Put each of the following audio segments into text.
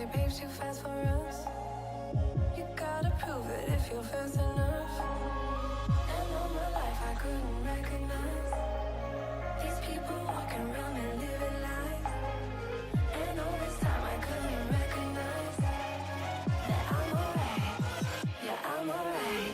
they paved too fast for us. You gotta prove it if you're fast enough. And all my life I couldn't recognize these people walking around and living lies. And all this time I couldn't recognize that I'm alright. Yeah, I'm alright.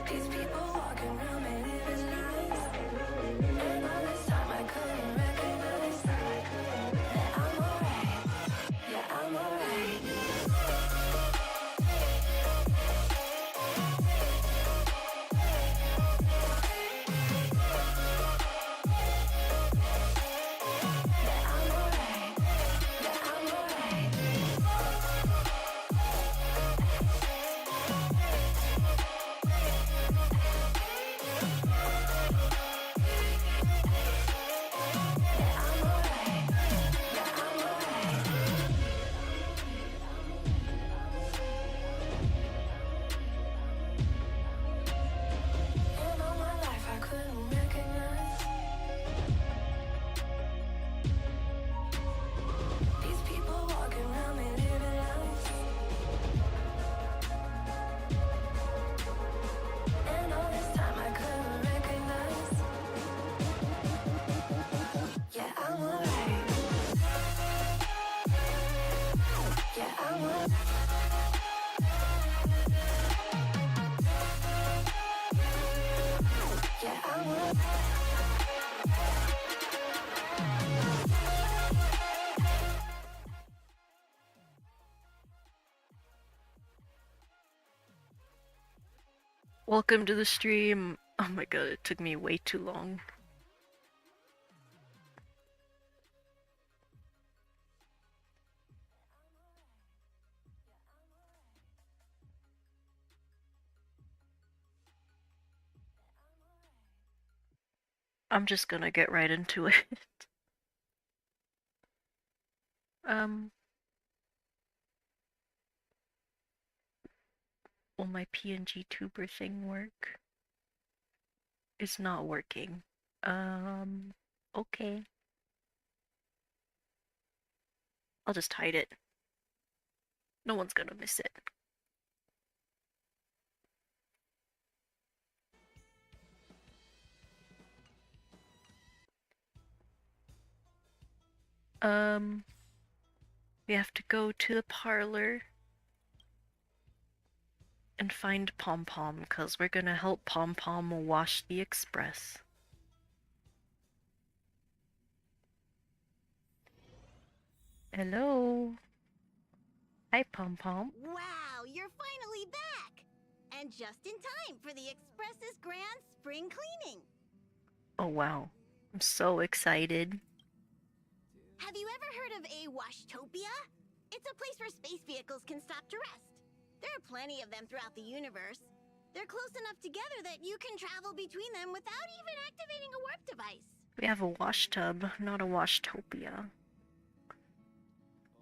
These people walking around me living lies. And all this time I couldn't recognize that I'm alright. Yeah, I'm alright. Welcome to the stream. Oh my god, it took me way too long. I'm just gonna get right into it. Will my PNG tuber thing work? It's not working. Okay. I'll just hide it. No one's gonna miss it. We have to go to the parlor and find Pom Pom, because we're gonna help Pom Pom wash the express. Hello. Hi, Pom Pom. Wow, you're finally back! And just in time for the express's grand spring cleaning. Oh wow, I'm so excited. Have you ever heard of a WASHTOPIA? It's a place where space vehicles can stop to rest. There are plenty of them throughout the universe. They're close enough together that you can travel between them without even activating a warp device. We have a wash tub, not a WASHTOPIA.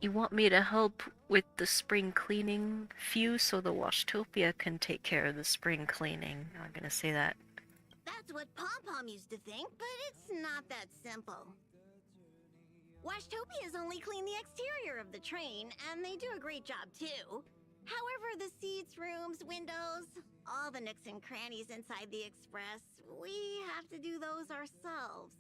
You want me to help with the spring cleaning few so the WASHTOPIA can take care of the spring cleaning. I'm gonna say that. That's what Pom Pom used to think, but it's not that simple. WASHTOPIAs only clean the exterior of the train, and they do a great job too. However, the seats, rooms, windows, all the nooks and crannies inside the express, we have to do those ourselves.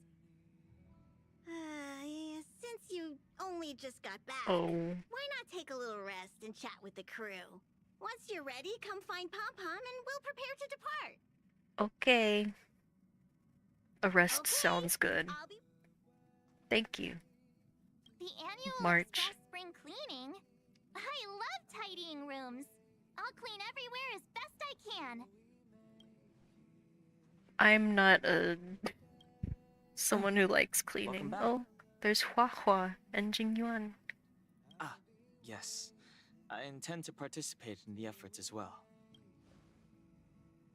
Since you only just got back, why not take a little rest and chat with the crew? Once you're ready, come find Pom Pom and we'll prepare to depart. Okay. Arrest Okay, sounds good. I'll be Thank you. The annual March. express spring cleaning? I love tidying rooms. I'll clean everywhere as best I can. I'm not someone who likes cleaning. back. Oh, there's Hua Hua and Jingyuan. Ah, yes. I intend to participate in the efforts as well.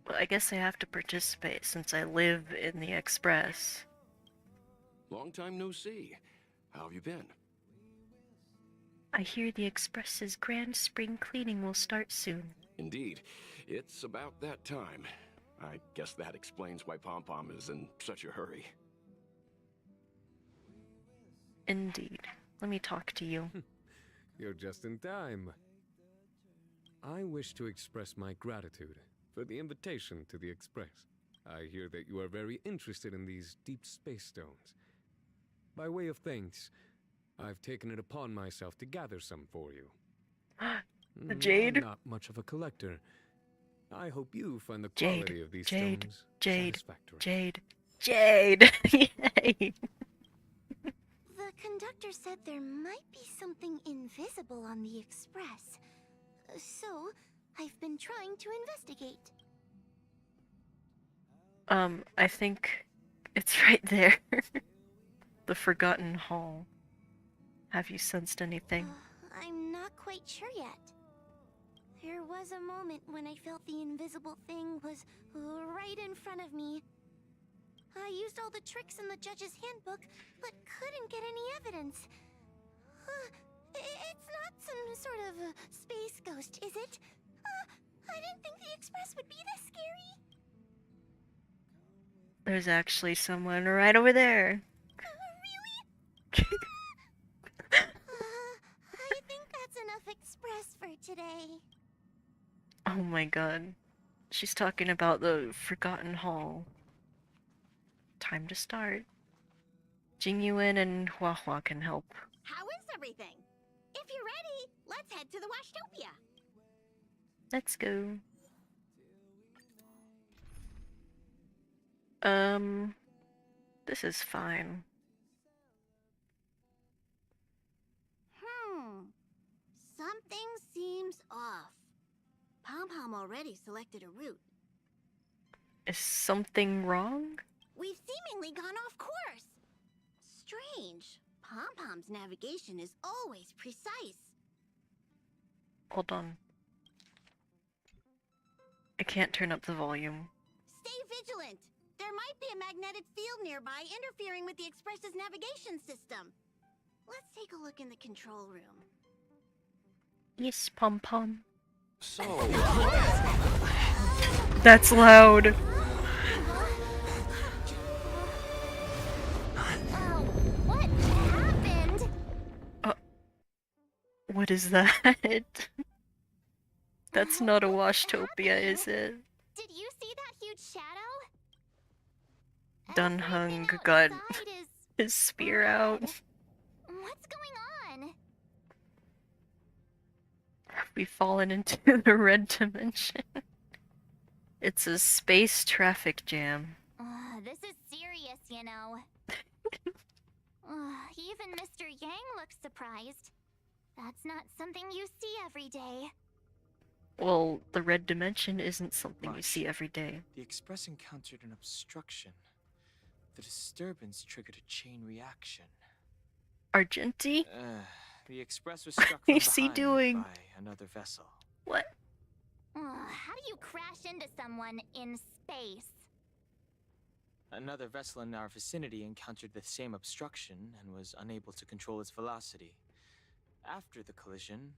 Well, I guess I have to participate since I live in the Express. Long time no see. How have you been? I hear the Express's grand spring cleaning will start soon. Indeed. It's about that time. I guess that explains why Pom Pom is in such a hurry. Indeed. Let me talk to you. You're just in time. I wish to express my gratitude for the invitation to the Express. I hear that you are very interested in these deep space stones. By way of thanks, I've taken it upon myself to gather some for you. The jade? I'm not much of a collector. I hope you find the quality of these stones satisfactory. Jade! Yay! The conductor said there might be something invisible on the Express. So, I've been trying to investigate. I think it's right there. The Forgotten Hall. Have you sensed anything? I'm not quite sure yet. There was a moment when I felt the invisible thing was right in front of me. I used all the tricks in the judge's handbook, but couldn't get any evidence. It's not some sort of space ghost, is it? I didn't think the Express would be this scary. There's actually someone right over there. Really? I think that's enough Express for today. Oh my god. She's talking about the Forgotten Hall. Time to start. Jingyuan and Hua Hua can help. How is everything? If you're ready, let's head to the WASHTOPIA. Let's go. This is fine. Something seems off. Pom Pom already selected a route. Is something wrong? We've seemingly gone off course. Strange. Pom Pom's navigation is always precise. Hold on. I can't turn up the volume. Stay vigilant. There might be a magnetic field nearby interfering with the Express's navigation system. Let's take a look in the control room. Yes, Pom Pom. So, That's loud. What happened? What is that? That's not a Washtopia, is it? Did you see that huge shadow? Dunhung Everything got outside is his spear out. What's going on? Have we fallen into the red dimension? It's a space traffic jam. This is serious, you know. Even Mr. Yang looks surprised. That's not something you see every day. Well, the red dimension isn't something you March. see every day. The Express encountered an obstruction. The disturbance triggered a chain reaction. Argenti? The Express was struck What from is he behind doing? by another vessel. What? How do you crash into someone in space? Another vessel in our vicinity encountered the same obstruction and was unable to control its velocity. After the collision,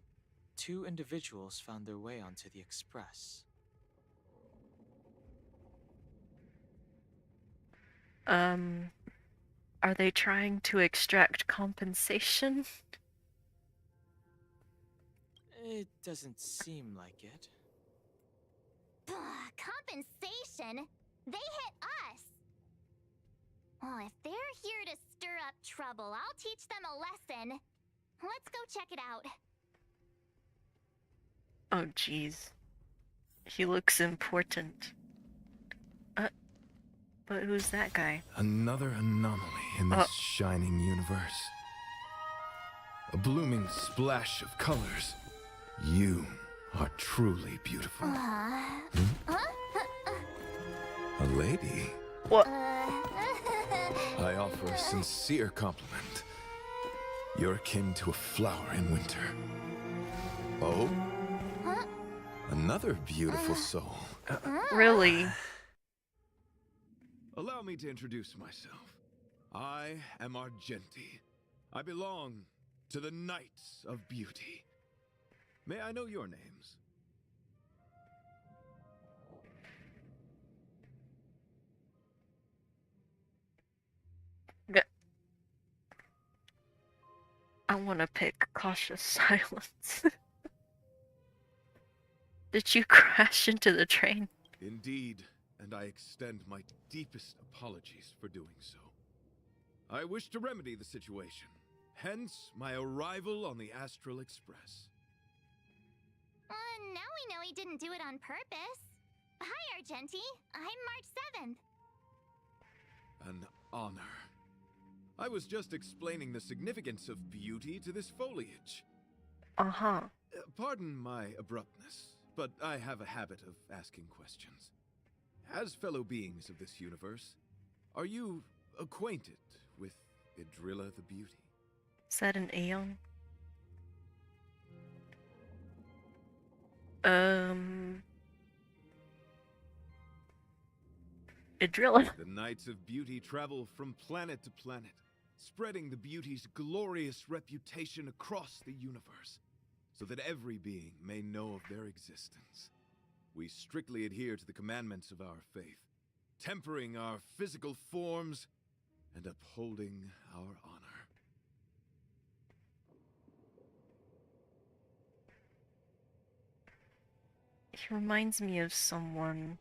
2 individuals found their way onto the Express. Are they trying to extract compensation? It doesn't seem like it. Compensation? They hit us! Well, if they're here to stir up trouble, I'll teach them a lesson. Let's go check it out. Oh, jeez. He looks important. But who's that guy? Another anomaly in this shining universe. A blooming splash of colors. You are truly beautiful. A lady? What? I offer a sincere compliment. You're akin to a flower in winter. Oh? Another beautiful soul. Really? Allow me to introduce myself. I am Argenti. I belong to the Knights of Beauty. May I know your names? I want to pick cautious silence. Did you crash into the train? Indeed, and I extend my deepest apologies for doing so. I wish to remedy the situation, hence my arrival on the Astral Express. Now we know he didn't do it on purpose. Hi, Argenti. I'm March 7th. An honor. I was just explaining the significance of beauty to this foliage. Uh-huh. Pardon my abruptness, but I have a habit of asking questions. As fellow beings of this universe, are you acquainted with Idrilla the Beauty? Is that an Aeon? Idrilla. The Knights of Beauty travel from planet to planet, spreading the beauty's glorious reputation across the universe, so that every being may know of their existence. We strictly adhere to the commandments of our faith, tempering our physical forms and upholding our honor. He reminds me of someone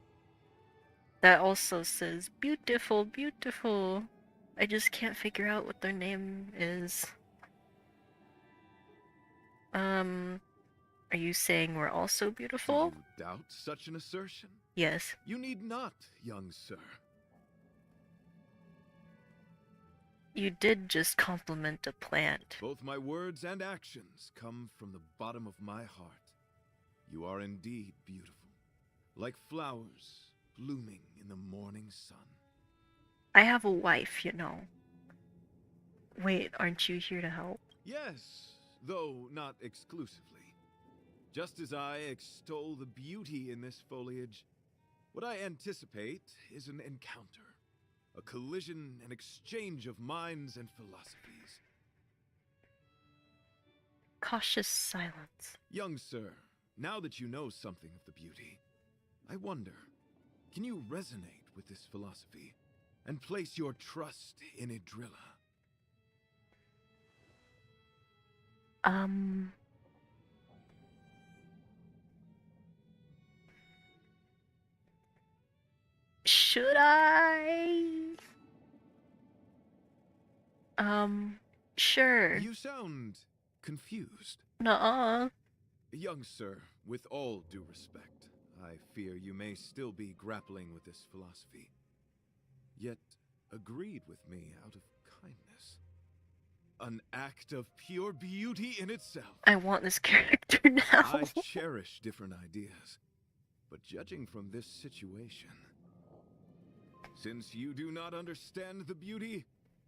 that also says, beautiful, beautiful. I just can't figure out what their name is. Are you saying we're also beautiful? Do you doubt such an assertion? Yes. You need not, young sir. You did just compliment a plant. Both my words and actions come from the bottom of my heart. You are indeed beautiful, like flowers blooming in the morning sun. I have a wife, you know. Wait, aren't you here to help? Yes, though not exclusively. Just as I extol the beauty in this foliage, what I anticipate is an encounter, a collision and exchange of minds and philosophies. Cautious silence. Young sir, now that you know something of the beauty, I wonder, can you resonate with this philosophy and place your trust in Idrilla? Should I? Sure. You sound confused. Nuh-uh. Young sir, with all due respect, I fear you may still be grappling with this philosophy, yet agreed with me out of kindness. An act of pure beauty in itself. I want this character now. I cherish different ideas, but judging from this situation, since you do not understand the beauty,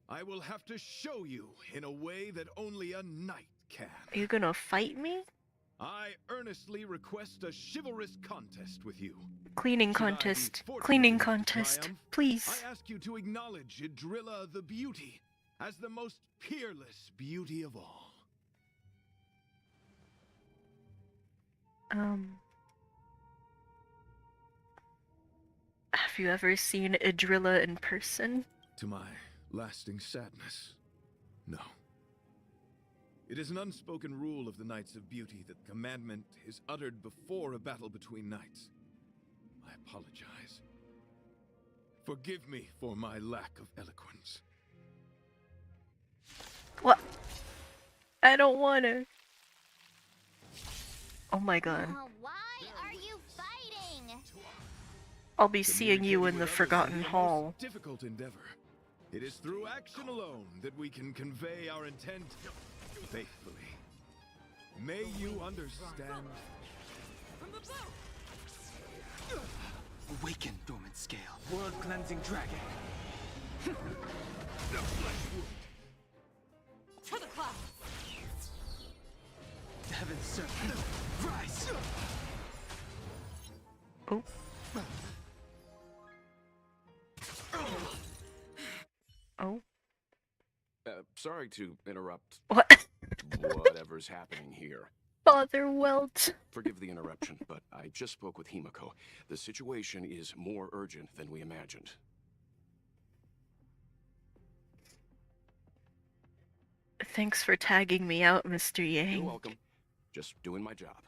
I will have to show you in a way that only a knight can. Are you gonna fight me? I earnestly request a chivalrous contest with you. Cleaning Should I be contest. fortunate Cleaning enough to contest. triumph, Please. I ask you to acknowledge Idrilla the Beauty as the most peerless beauty of all. Have you ever seen Idrilla in person? To my lasting sadness, no. It is an unspoken rule of the Knights of Beauty that the commandment is uttered before a battle between knights. I apologize. Forgive me for my lack of eloquence. What? I don't wanna. Oh my god. Why are you fighting? I'll be seeing you in Communicating the with others Forgotten can be a Hall. most difficult endeavor. It is through action alone that we can convey our intent faithfully. May you understand. Awaken, dormant scale. World cleansing dragon. To the clouds! Heaven serpent. Rise! Oh. Oh. Sorry to interrupt What? whatever's happening here. Father Welt. Forgive the interruption, but I just spoke with Himiko. The situation is more urgent than we imagined. Thanks for tagging me out, Mr. Yang. You're welcome. Just doing my job.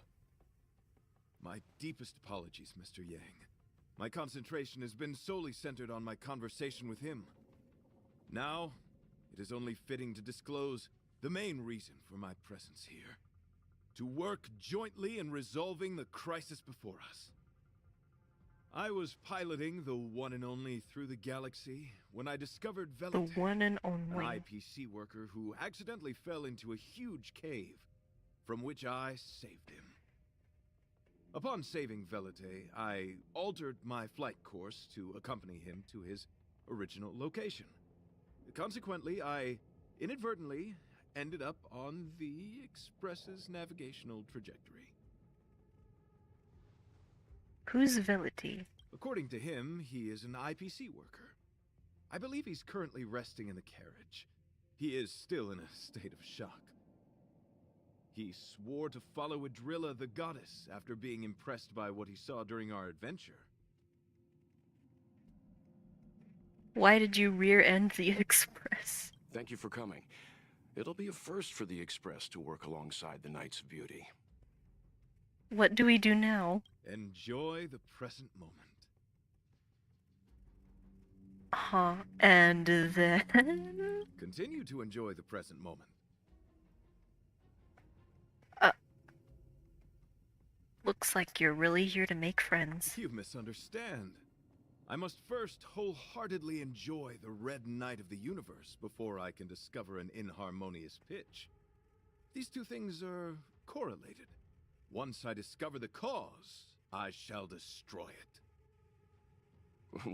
My deepest apologies, Mr. Yang. My concentration has been solely centered on my conversation with him. Now, it is only fitting to disclose the main reason for my presence here. To work jointly in resolving the crisis before us. I was piloting the one and only Through the Galaxy when I discovered The Velite, one and an only. IPC worker who accidentally fell into a huge cave, from which I saved him. Upon saving Velite, I altered my flight course to accompany him to his original location. Consequently, I inadvertently ended up on the Express's navigational trajectory. Who's Velity? According to him, he is an IPC worker. I believe he's currently resting in the carriage. He is still in a state of shock. He swore to follow Adrilla the goddess after being impressed by what he saw during our adventure. Why did you rear-end the Express? Thank you for coming. It'll be a first for the Express to work alongside the Knights of Beauty. What do we do now? Enjoy the present moment. Huh. And then... Continue to enjoy the present moment. Looks like you're really here to make friends. You misunderstand. I must first wholeheartedly enjoy the Red Knight of the Universe before I can discover an inharmonious pitch. These two things are correlated. Once I discover the cause, I shall destroy it.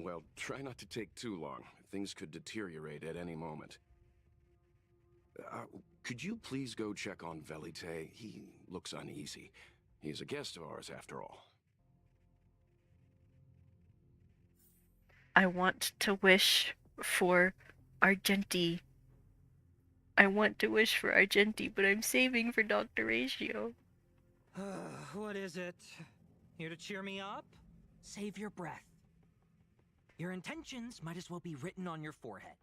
Well, try not to take too long. Things could deteriorate at any moment. Could you please go check on Velite? He looks uneasy. He's a guest of ours, after all. I want to wish for Argenti. I want to wish for Argenti, but I'm saving for Dr. Ratio. What is it? Here to cheer me up? Save your breath. Your intentions might as well be written on your forehead.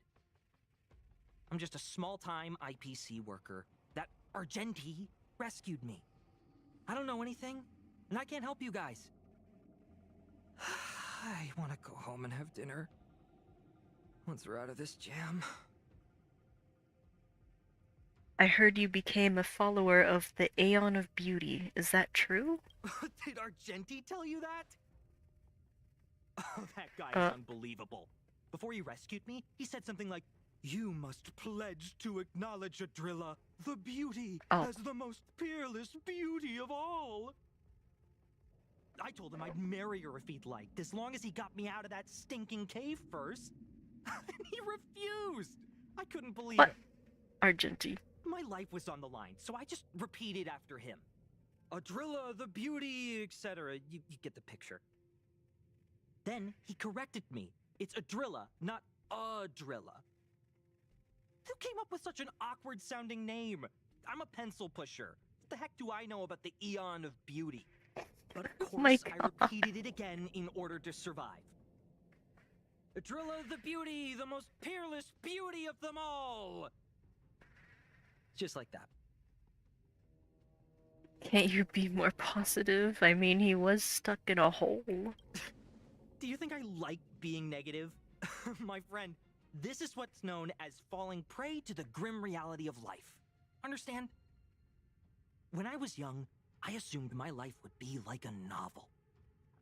I'm just a small-time IPC worker. That Argenti rescued me. I don't know anything, and I can't help you guys. I want to go home and have dinner. Once we're out of this jam. I heard you became a follower of the Aeon of Beauty. Is that true? Did Argenti tell you that? Oh, that guy is unbelievable. Before he rescued me, he said something like, "You must pledge to acknowledge Adrilla, the beauty, as the most peerless beauty of all." I told him I'd marry her if he'd liked, as long as he got me out of that stinking cave first. And he refused! I couldn't believe it. Argenti. My life was on the line, so I just repeated after him. Adrilla, the beauty, etc. You get the picture. Then he corrected me. It's Adrilla, not Adrilla. Who came up with such an awkward-sounding name? I'm a pencil pusher. What the heck do I know about the Eon of Beauty? But of course, I repeated it again in order to survive. Adrilla the beauty, the most peerless beauty of them all! Just like that. Can't you be more positive? I mean, he was stuck in a hole. Do you think I like being negative? My friend, this is what's known as falling prey to the grim reality of life. Understand? When I was young, I assumed my life would be like a novel.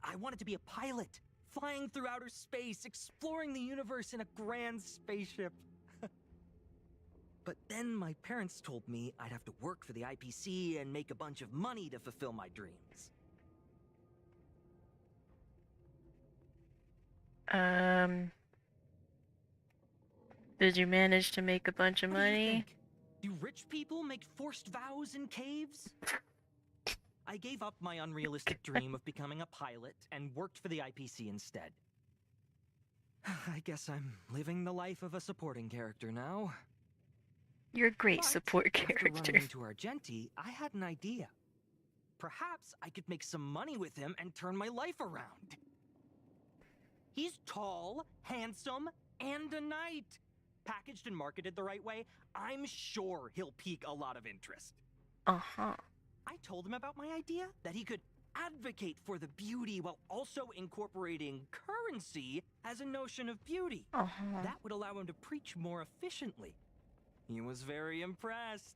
I wanted to be a pilot, flying through outer space, exploring the universe in a grand spaceship. But then my parents told me I'd have to work for the IPC and make a bunch of money to fulfill my dreams. Did you manage to make a bunch of What do you money? think? Do rich people make forced vows in caves? I gave up my unrealistic dream of becoming a pilot and worked for the IPC instead. I guess I'm living the life of a supporting character now. You're a great But support after character. running into Argenti, I had an idea. Perhaps I could make some money with him and turn my life around. He's tall, handsome, and a knight. Packaged and marketed the right way, I'm sure he'll pique a lot of interest. Uh-huh. I told him about my idea, that he could advocate for the beauty while also incorporating currency as a notion of beauty. Uh-huh. That would allow him to preach more efficiently. He was very impressed.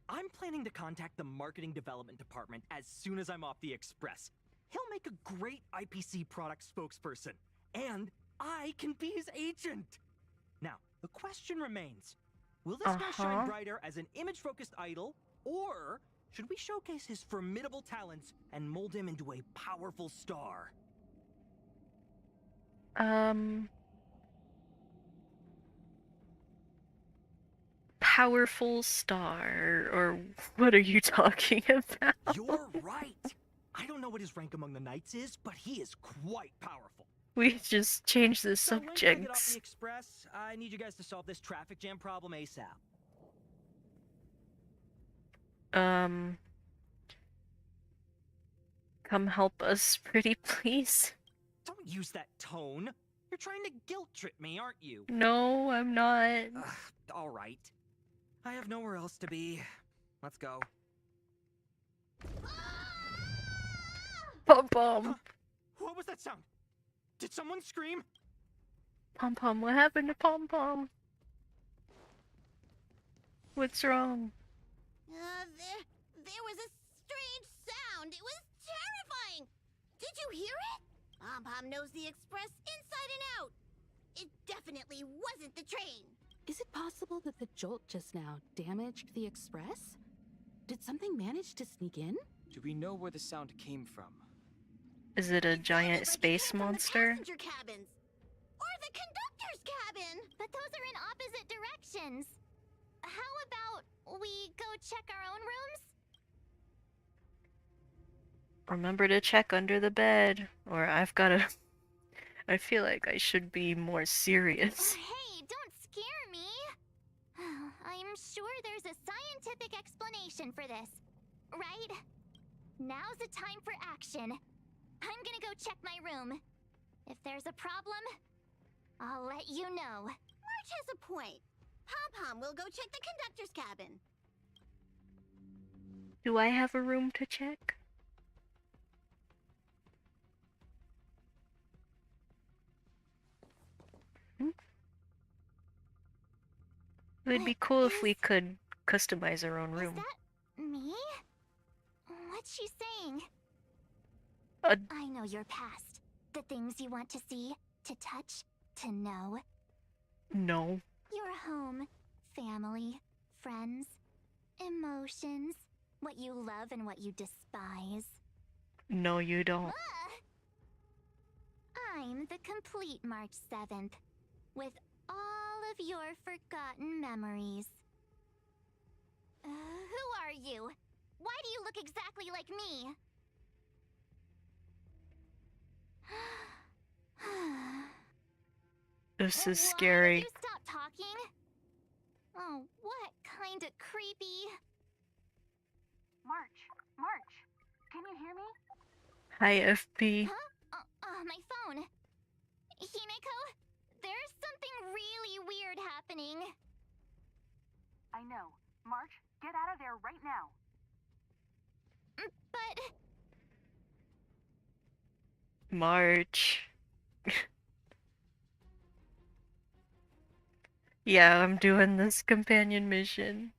I'm planning to contact the marketing development department as soon as I'm off the express. He'll make a great IPC product spokesperson, and I can be his agent. Now, the question remains, will this guy shine brighter as an image-focused idol, or should we showcase his formidable talents and mold him into a powerful star? Powerful star, or what are you talking about? You're right. I don't know what his rank among the knights is, but he is quite powerful. We just changed the So when can I get off the subjects. express? I need you guys to solve this traffic jam problem ASAP. Come help us, pretty please. Don't use that tone. You're trying to guilt trip me, aren't you? No, I'm not. All right. I have nowhere else to be. Let's go. Pom Pom. What was that sound? Did someone scream? Pom Pom, what happened to Pom Pom? What's wrong? There was a strange sound. It was terrifying. Did you hear it? Pom knows the express inside and out. It definitely wasn't the train. Is it possible that the jolt just now damaged the express? Did something manage to sneak in? Do we know where the sound came from? Is it a It sounded giant like it space came from monster? The passenger cabins. Or the conductor's cabin. But those are in opposite directions. How about we go check our own rooms? Remember to check under the bed, or I've gotta... I feel like I should be more serious. Hey, don't scare me. I'm sure there's a scientific explanation for this, right? Now's the time for action. I'm gonna go check my room. If there's a problem, I'll let you know. March has a point. Pom will go check the conductor's cabin. Do I have a room to check? It would be cool if we could customize our own Is room. that me? What's she saying? Uh, I know your past. The things you want to see, to touch, to know. No. Your home, family, friends, emotions, what you love and what you despise. No, you don't. I'm the complete March 7th, with all of your forgotten memories. Who are you? Why do you look exactly like me? This is Why scary. don't you stop talking? Oh, what kind of creepy... March, can you hear me? Hi, FP. Huh? My phone. Himeko, there's something really weird happening. I know. March, get out of there right now. But... March. Yeah, I'm doing this companion mission.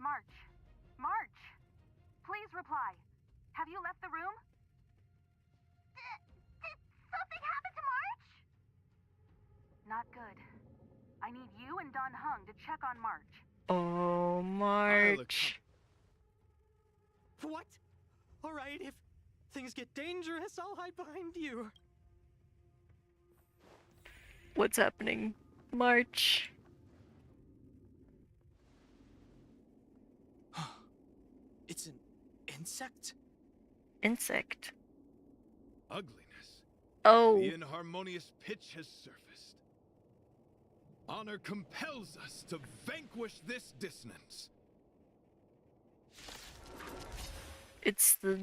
March, please reply. Have you left the room? It's and Don Hung to check on March. Oh, I'll March. What? Alright, if things get dangerous, I'll hide behind you. What's happening? March. It's an insect? Insect. Ugliness. Oh. The inharmonious pitch has surfaced. Honor compels us to vanquish this dissonance. It's the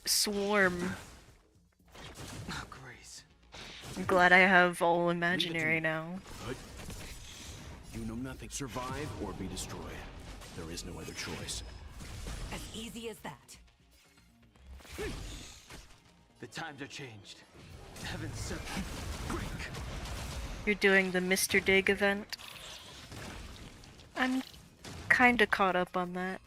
swarm. Oh, Grace. I'm glad I have all imaginary now. But you know nothing. Survive or be destroyed. There is no other choice. As easy as that. The times are changed. Heaven sent break. You're doing the Mr. Dig event. I'm kinda caught up on that.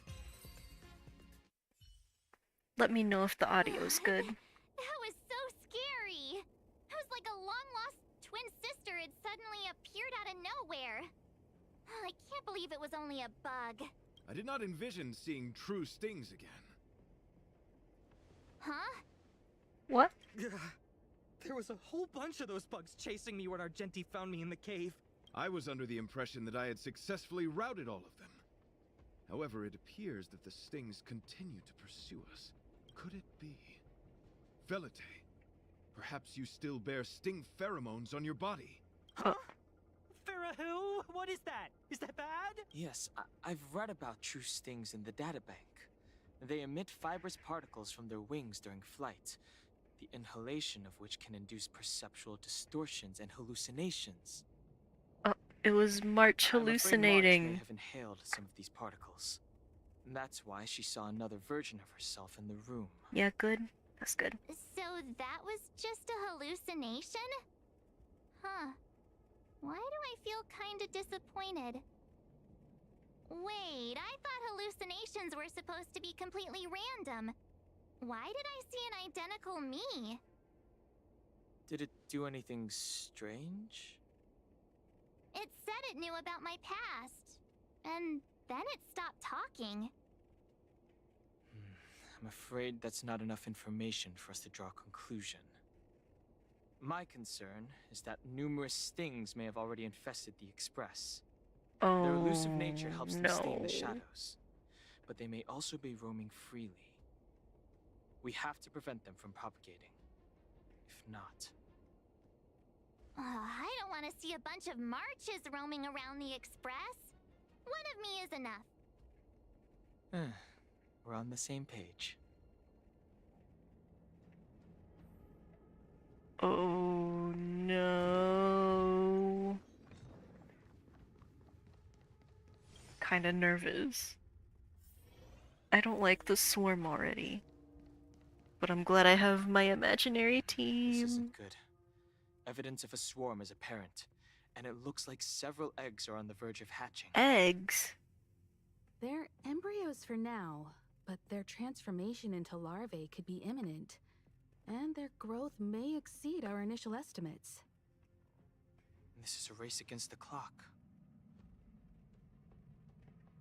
Let me know if the audio's good. That was so scary. It was like a long-lost twin sister had suddenly appeared out of nowhere. I can't believe it was only a bug. I did not envision seeing true stings again. Huh? What? There was a whole bunch of those bugs chasing me when Argenti found me in the cave. I was under the impression that I had successfully routed all of them. However, it appears that the stings continue to pursue us. Could it be? Velite, perhaps you still bear sting pheromones on your body. Huh. Farah, what is that? Is that bad? Yes, I've read about true stings in the databank. They emit fibrous particles from their wings during flight, the inhalation of which can induce perceptual distortions and hallucinations. It was March I'm afraid March may hallucinating. have inhaled some of these particles. And that's why she saw another version of herself in the room. Yeah, good. That's good. So that was just a hallucination? Huh. Why do I feel kinda disappointed? Wait, I thought hallucinations were supposed to be completely random. Why did I see an identical me? Did it do anything strange? It said it knew about my past. And then it stopped talking. I'm afraid that's not enough information for us to draw a conclusion. My concern is that numerous stings may have already infested the Express. Oh, Their elusive nature helps them stay in no. the shadows, but they may also be roaming freely. We have to prevent them from propagating. If not... I don't want to see a bunch of marches roaming around the Express. One of me is enough. We're on the same page. Oh no. Kinda nervous. I don't like the swarm already. But I'm glad I have my imaginary This team. isn't good. Evidence of a swarm is apparent, and it looks like several eggs are on the verge of hatching. Eggs? They're embryos for now, but their transformation into larvae could be imminent. And their growth may exceed our initial estimates. This is a race against the clock.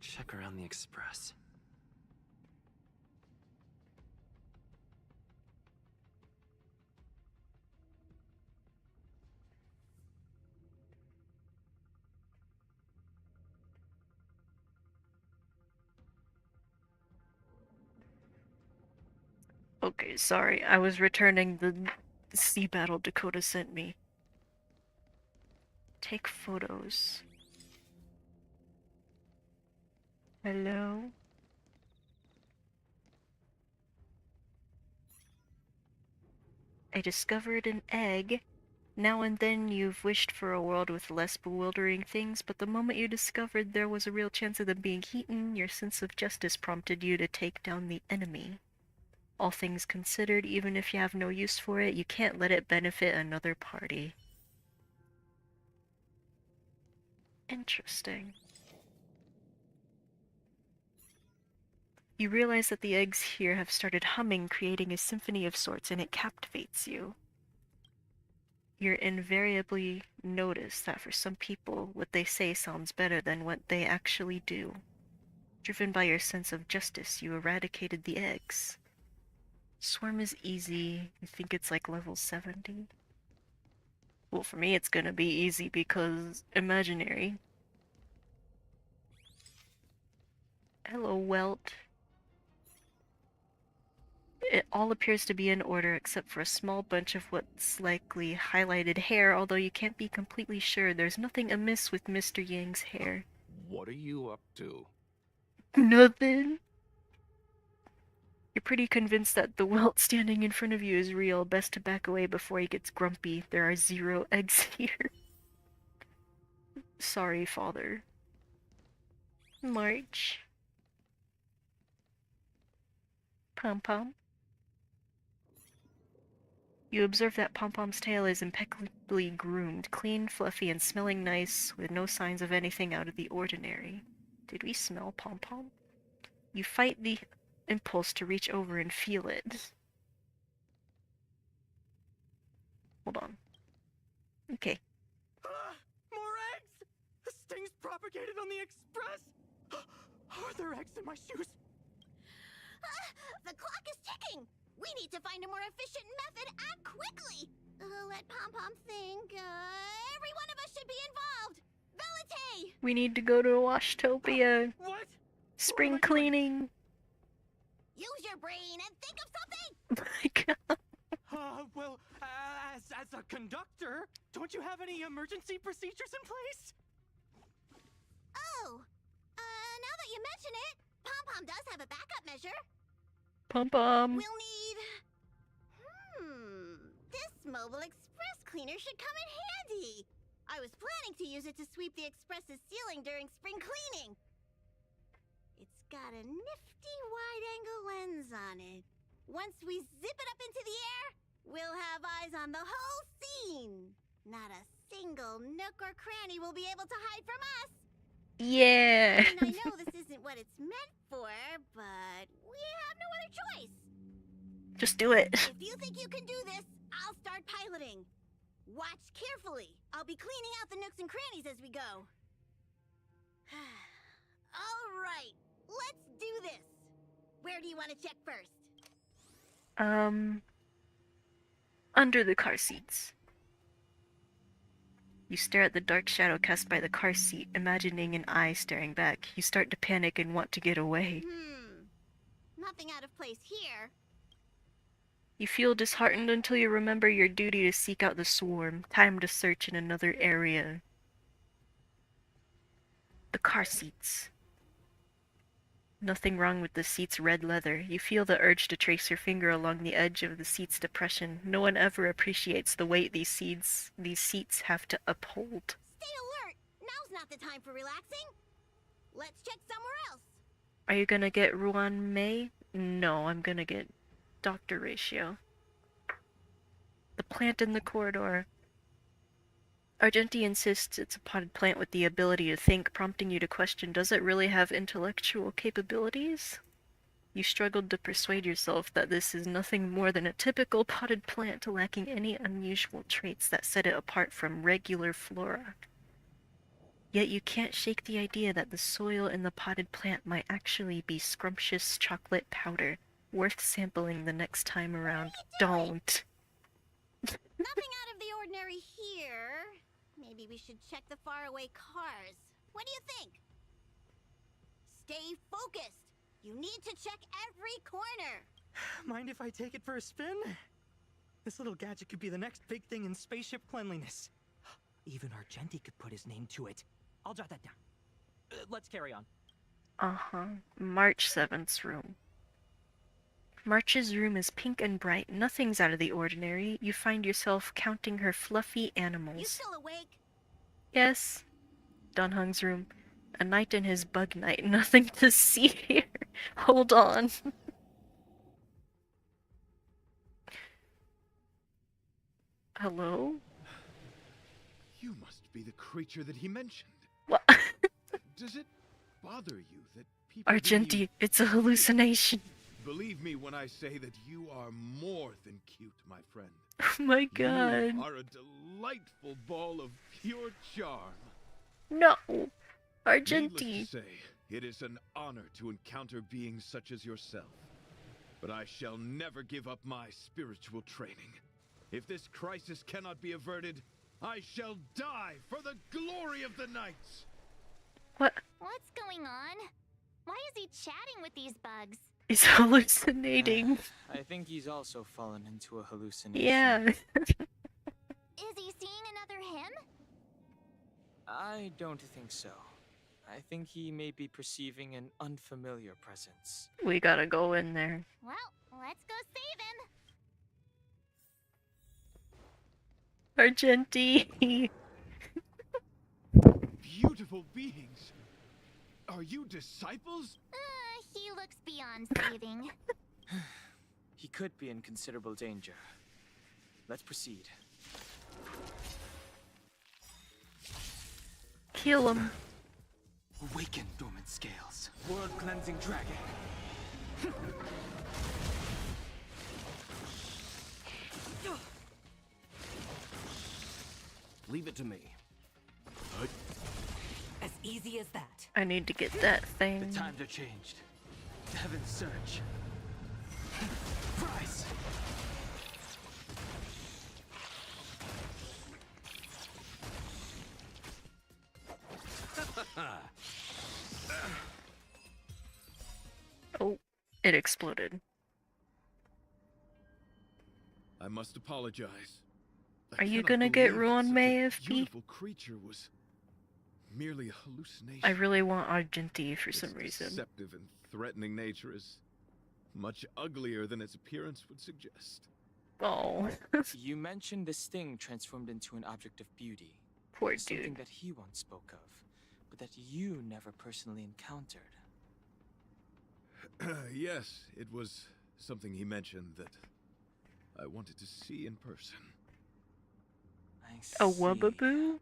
Check around the Express. Okay, sorry. I was returning the sea battle Dakota sent me. Take photos. Hello? I discovered an egg. Now and then you've wished for a world with less bewildering things, but the moment you discovered there was a real chance of them being eaten, your sense of justice prompted you to take down the enemy. All things considered, even if you have no use for it, you can't let it benefit another party. Interesting. You realize that the eggs here have started humming, creating a symphony of sorts, and it captivates you. you're invariably notice that for some people, what they say sounds better than what they actually do. Driven by your sense of justice, you eradicated the eggs. Swarm is easy. You think it's like level 70? Well, for me it's gonna be easy because imaginary. Hello, Welt. It all appears to be in order except for a small bunch of what's likely highlighted hair, although you can't be completely sure. There's nothing amiss with Mr. Yang's hair. What are you up to? Nothing. You're pretty convinced that the welt standing in front of you is real. Best to back away before he gets grumpy. There are 0 eggs here. Sorry, father. March. Pom-pom. You observe that Pom-Pom's tail is impeccably groomed, clean, fluffy, and smelling nice, with no signs of anything out of the ordinary. Did we smell Pom-Pom? You fight the impulse to reach over and feel it. Hold on. Okay. More eggs! The sting's propagated on the express! Are there eggs in my shoes? The clock is ticking! We need to find a more efficient method and quickly! Let Pom-Pom think. Every one of us should be involved! Velite! We need to go to WASHTOPIA. What? Spring cleaning. Use your brain and think of something! Oh my god. Well, as a conductor, don't you have any emergency procedures in place? Oh, now that you mention it, Pom-Pom does have a backup measure. Pom-Pom. We'll need... This mobile express cleaner should come in handy. I was planning to use it to sweep the express's ceiling during spring cleaning. It's got a nifty wide-angle lens on it. Once we zip it up into the air, we'll have eyes on the whole scene. Not a single nook or cranny will be able to hide from us. Yeah. I mean, I know this isn't what it's meant for, but we have no other choice. Just do it. If you think you can do this, I'll start piloting. Watch carefully. I'll be cleaning out the nooks and crannies as we go. All right, let's do this. Where do you want to check first? Under the car seats. You stare at the dark shadow cast by the car seat, imagining an eye staring back. You start to panic and want to get away. Nothing out of place here. You feel disheartened until you remember your duty to seek out the swarm. Time to search in another area. The car seats. Nothing wrong with the seat's red leather. You feel the urge to trace your finger along the edge of the seat's depression. No one ever appreciates the weight these seats have to uphold. Stay alert! Now's not the time for relaxing. Let's check somewhere else. Are you gonna get Ruan Mei? No, I'm gonna get Dr. Ratio. The plant in the corridor. Argenti insists it's a potted plant with the ability to think, prompting you to question, does it really have intellectual capabilities? You struggled to persuade yourself that this is nothing more than a typical potted plant lacking any unusual traits that set it apart from regular flora. Yet you can't shake the idea that the soil in the potted plant might actually be scrumptious chocolate powder, worth sampling the next time around. Don't! Nothing out of the ordinary here. Maybe we should check the faraway cars. What do you think? Stay focused. You need to check every corner. Mind if I take it for a spin? This little gadget could be the next big thing in spaceship cleanliness. Even Argenti could put his name to it. I'll jot that down. Let's carry on. March 7th's room. March's room is pink and bright. Nothing's out of the ordinary. You find yourself counting her fluffy animals. You still awake? Yes. Dunhung's room. A knight in his bug night. Nothing to see here. Hold on. Hello? You must be the creature that he mentioned. What? Does it bother you that people Argenti, it's a hallucination. Believe me when I say that you are more than cute, my friend. Oh my god. You are a delightful ball of pure charm. No! Needless Argenti! to say, it is an honor to encounter beings such as yourself. But I shall never give up my spiritual training. If this crisis cannot be averted, I shall die for the glory of the Knights! What? What's going on? Why is he chatting with these bugs? He's hallucinating. I think he's also fallen into a hallucination. Yeah. Is he seeing another him? I don't think so. I think he may be perceiving an unfamiliar presence. We gotta go in there. Well, let's go save him. Argenti! Beautiful beings! Are you disciples? He looks beyond saving. He could be in considerable danger. Let's proceed. Kill him. Awaken, dormant scales. World-cleansing dragon. Leave it to me. As easy as that. I need to get that thing. The times are changed. Heaven's surge. Rise! Oh, it exploded. I must apologize. Are you cannot gonna get believe Ruan such May a if he- beautiful creature was merely a hallucination. I really want Argenti for Its some reason. deceptive and threatening nature is much uglier than its appearance would suggest. Oh, You mentioned this thing transformed into an object of beauty. poor Something dude. that he once spoke of, but that you never personally encountered. Yes, it was something he mentioned that I wanted to see in person. I A see. Wubbaboo?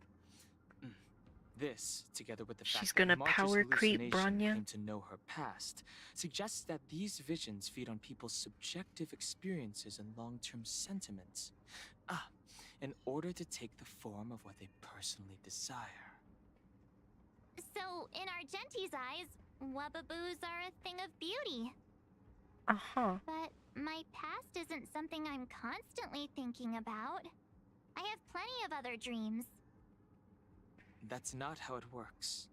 This, together with the She's fact gonna that March's power creep hallucination Bronya? came to know her past, suggests that these visions feed on people's subjective experiences and long-term sentiments. In order to take the form of what they personally desire. So, in Argenti's eyes, Wubbaboos are a thing of beauty. Uh-huh. But my past isn't something I'm constantly thinking about. I have plenty of other dreams. That's not how it works.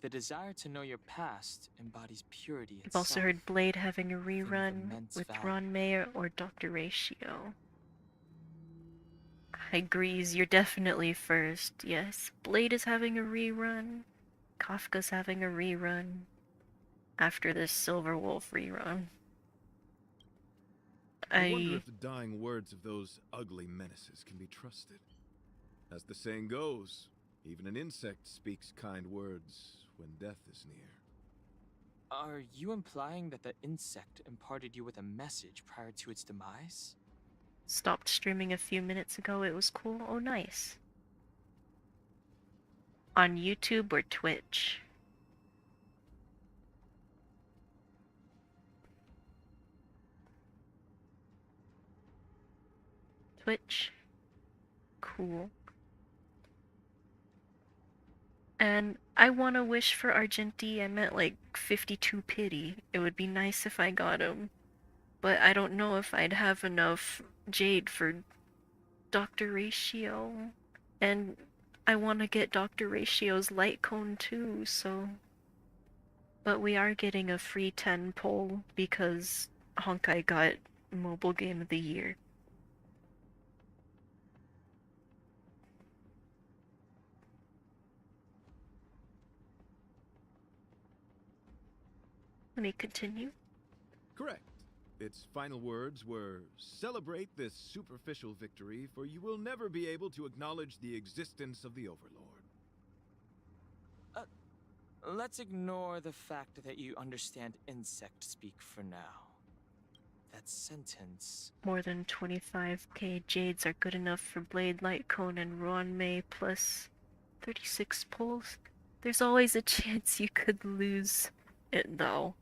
The desire to know your past embodies purity I've itself. also heard Blade having a of rerun immense with value. Ron Mayer or Dr. Ratio. Hi Grease, you're definitely first. Yes, Blade is having a rerun. Kafka's having a rerun. After this Silver Wolf rerun. I wonder if the dying words of those ugly menaces can be trusted. As the saying goes, even an insect speaks kind words when death is near. Are you implying that the insect imparted you with a message prior to its demise? Stopped streaming a few minutes ago, it was cool. Oh, nice. On YouTube or Twitch? Twitch. Cool. And I want to wish for Argenti. I meant like 52 pity. It would be nice if I got him. But I don't know if I'd have enough Jade for Dr. Ratio. And I want to get Dr. Ratio's light cone too, so... But we are getting a free 10 poll because Honkai got Mobile Game of the Year. Let me continue. Correct. Its final words were, "Celebrate this superficial victory, for you will never be able to acknowledge the existence of the Overlord." Let's ignore the fact that you understand insect speak for now. That sentence... More than 25k Jades are good enough for Blade, Light Cone, and Ron May plus 36 pulls. There's always a chance you could lose it though.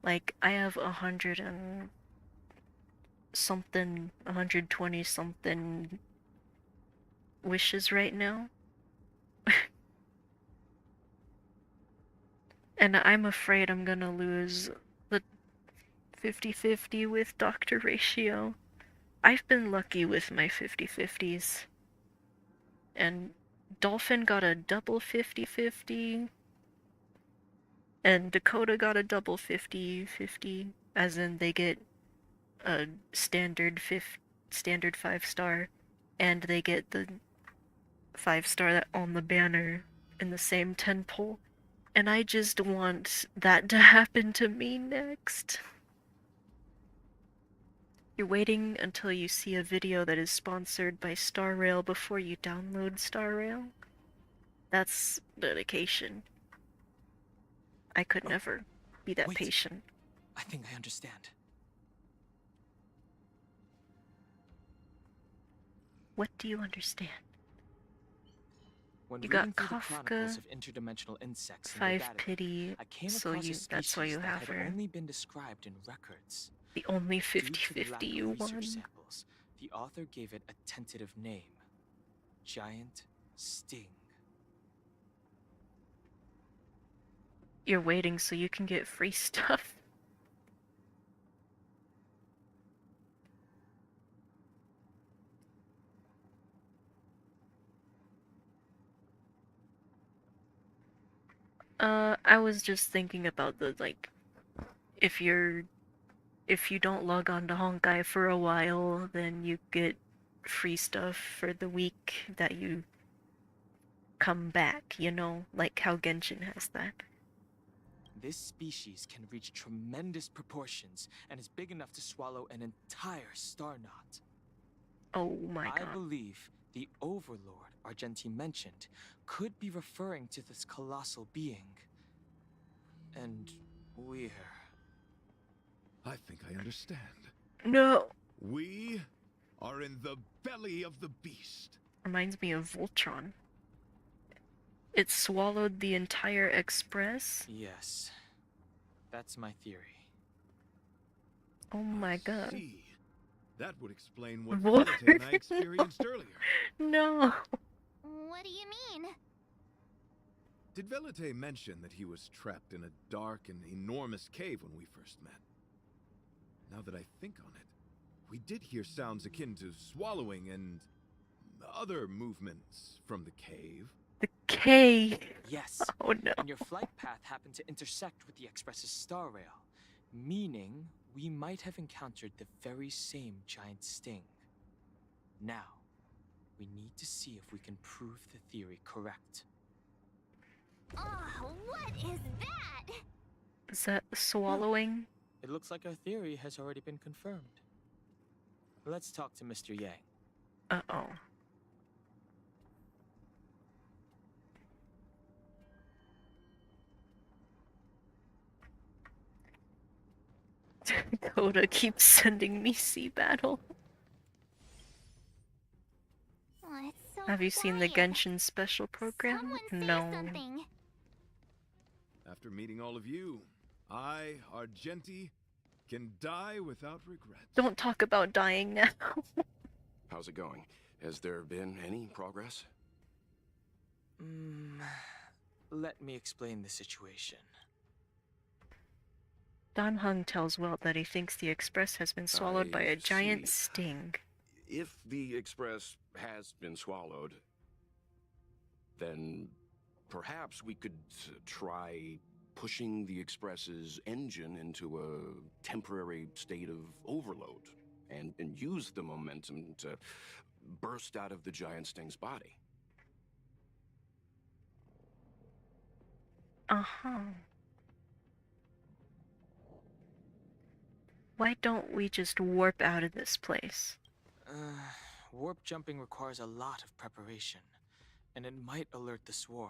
Like, I have 100 and something, 120 something wishes right now. And I'm afraid I'm gonna lose the 50-50 with Dr. Ratio. I've been lucky with my 50-50s. And Dolphin got a double 50-50. And Dakota got a double 50-50. As in they get a standard 5-star. And they get the 5-star that on the banner in the same 10 pull. And I just want that to happen to me next. You're waiting until you see a video that is sponsored by Star Rail before you download Star Rail? That's dedication. I could never be that Wait. patient. I think I understand. What do you understand? When You reading got through the chronicles Kafka, of interdimensional insects in 5 the database, pity, I came so across a that's why species you that have had her. only been described in records. The only Due to the lack 50-50 you of research won. samples, the author gave it a tentative name: Giant Sting. You're waiting so you can get free stuff. I was just thinking about the, like, if you don't log on to Honkai for a while, then you get free stuff for the week that you come back, you know, like how Genshin has that. This species can reach tremendous proportions and is big enough to swallow an entire star knot. Oh my god. I believe the Overlord Argenti mentioned could be referring to this colossal being. And we're... I think I understand. No! We are in the belly of the beast. Reminds me of Voltron. It swallowed the entire Express? Yes. That's my theory. Oh my god. See, that would explain what What? Velite and I experienced earlier. No! What do you mean? Did Velite mention that he was trapped in a dark and enormous cave when we first met? Now that I think on it, we did hear sounds akin to swallowing and other movements from the cave. The cave! Yes. Oh no. And your flight path happened to intersect with the Express's star rail, meaning we might have encountered the very same giant sting. Now, we need to see if we can prove the theory correct. Oh, what is that? Is that swallowing? It looks like our theory has already been confirmed. Let's talk to Mr. Yang. Uh-oh. Coda keeps sending me Sea Battle. Oh, it's so Have you seen the quiet. Genshin special program? Someone say No. something. After meeting all of you, I, Argenti, can die without regret. Don't talk about dying now. How's it going? Has there been any progress? Let me explain the situation. Dan Heng tells Welt that he thinks the Express has been swallowed by I a giant see. sting. If the Express has been swallowed, then perhaps we could try pushing the Express's engine into a temporary state of overload and use the momentum to burst out of the giant sting's body. Uh-huh. Why don't we just warp out of this place? Warp jumping requires a lot of preparation, and it might alert the swarm.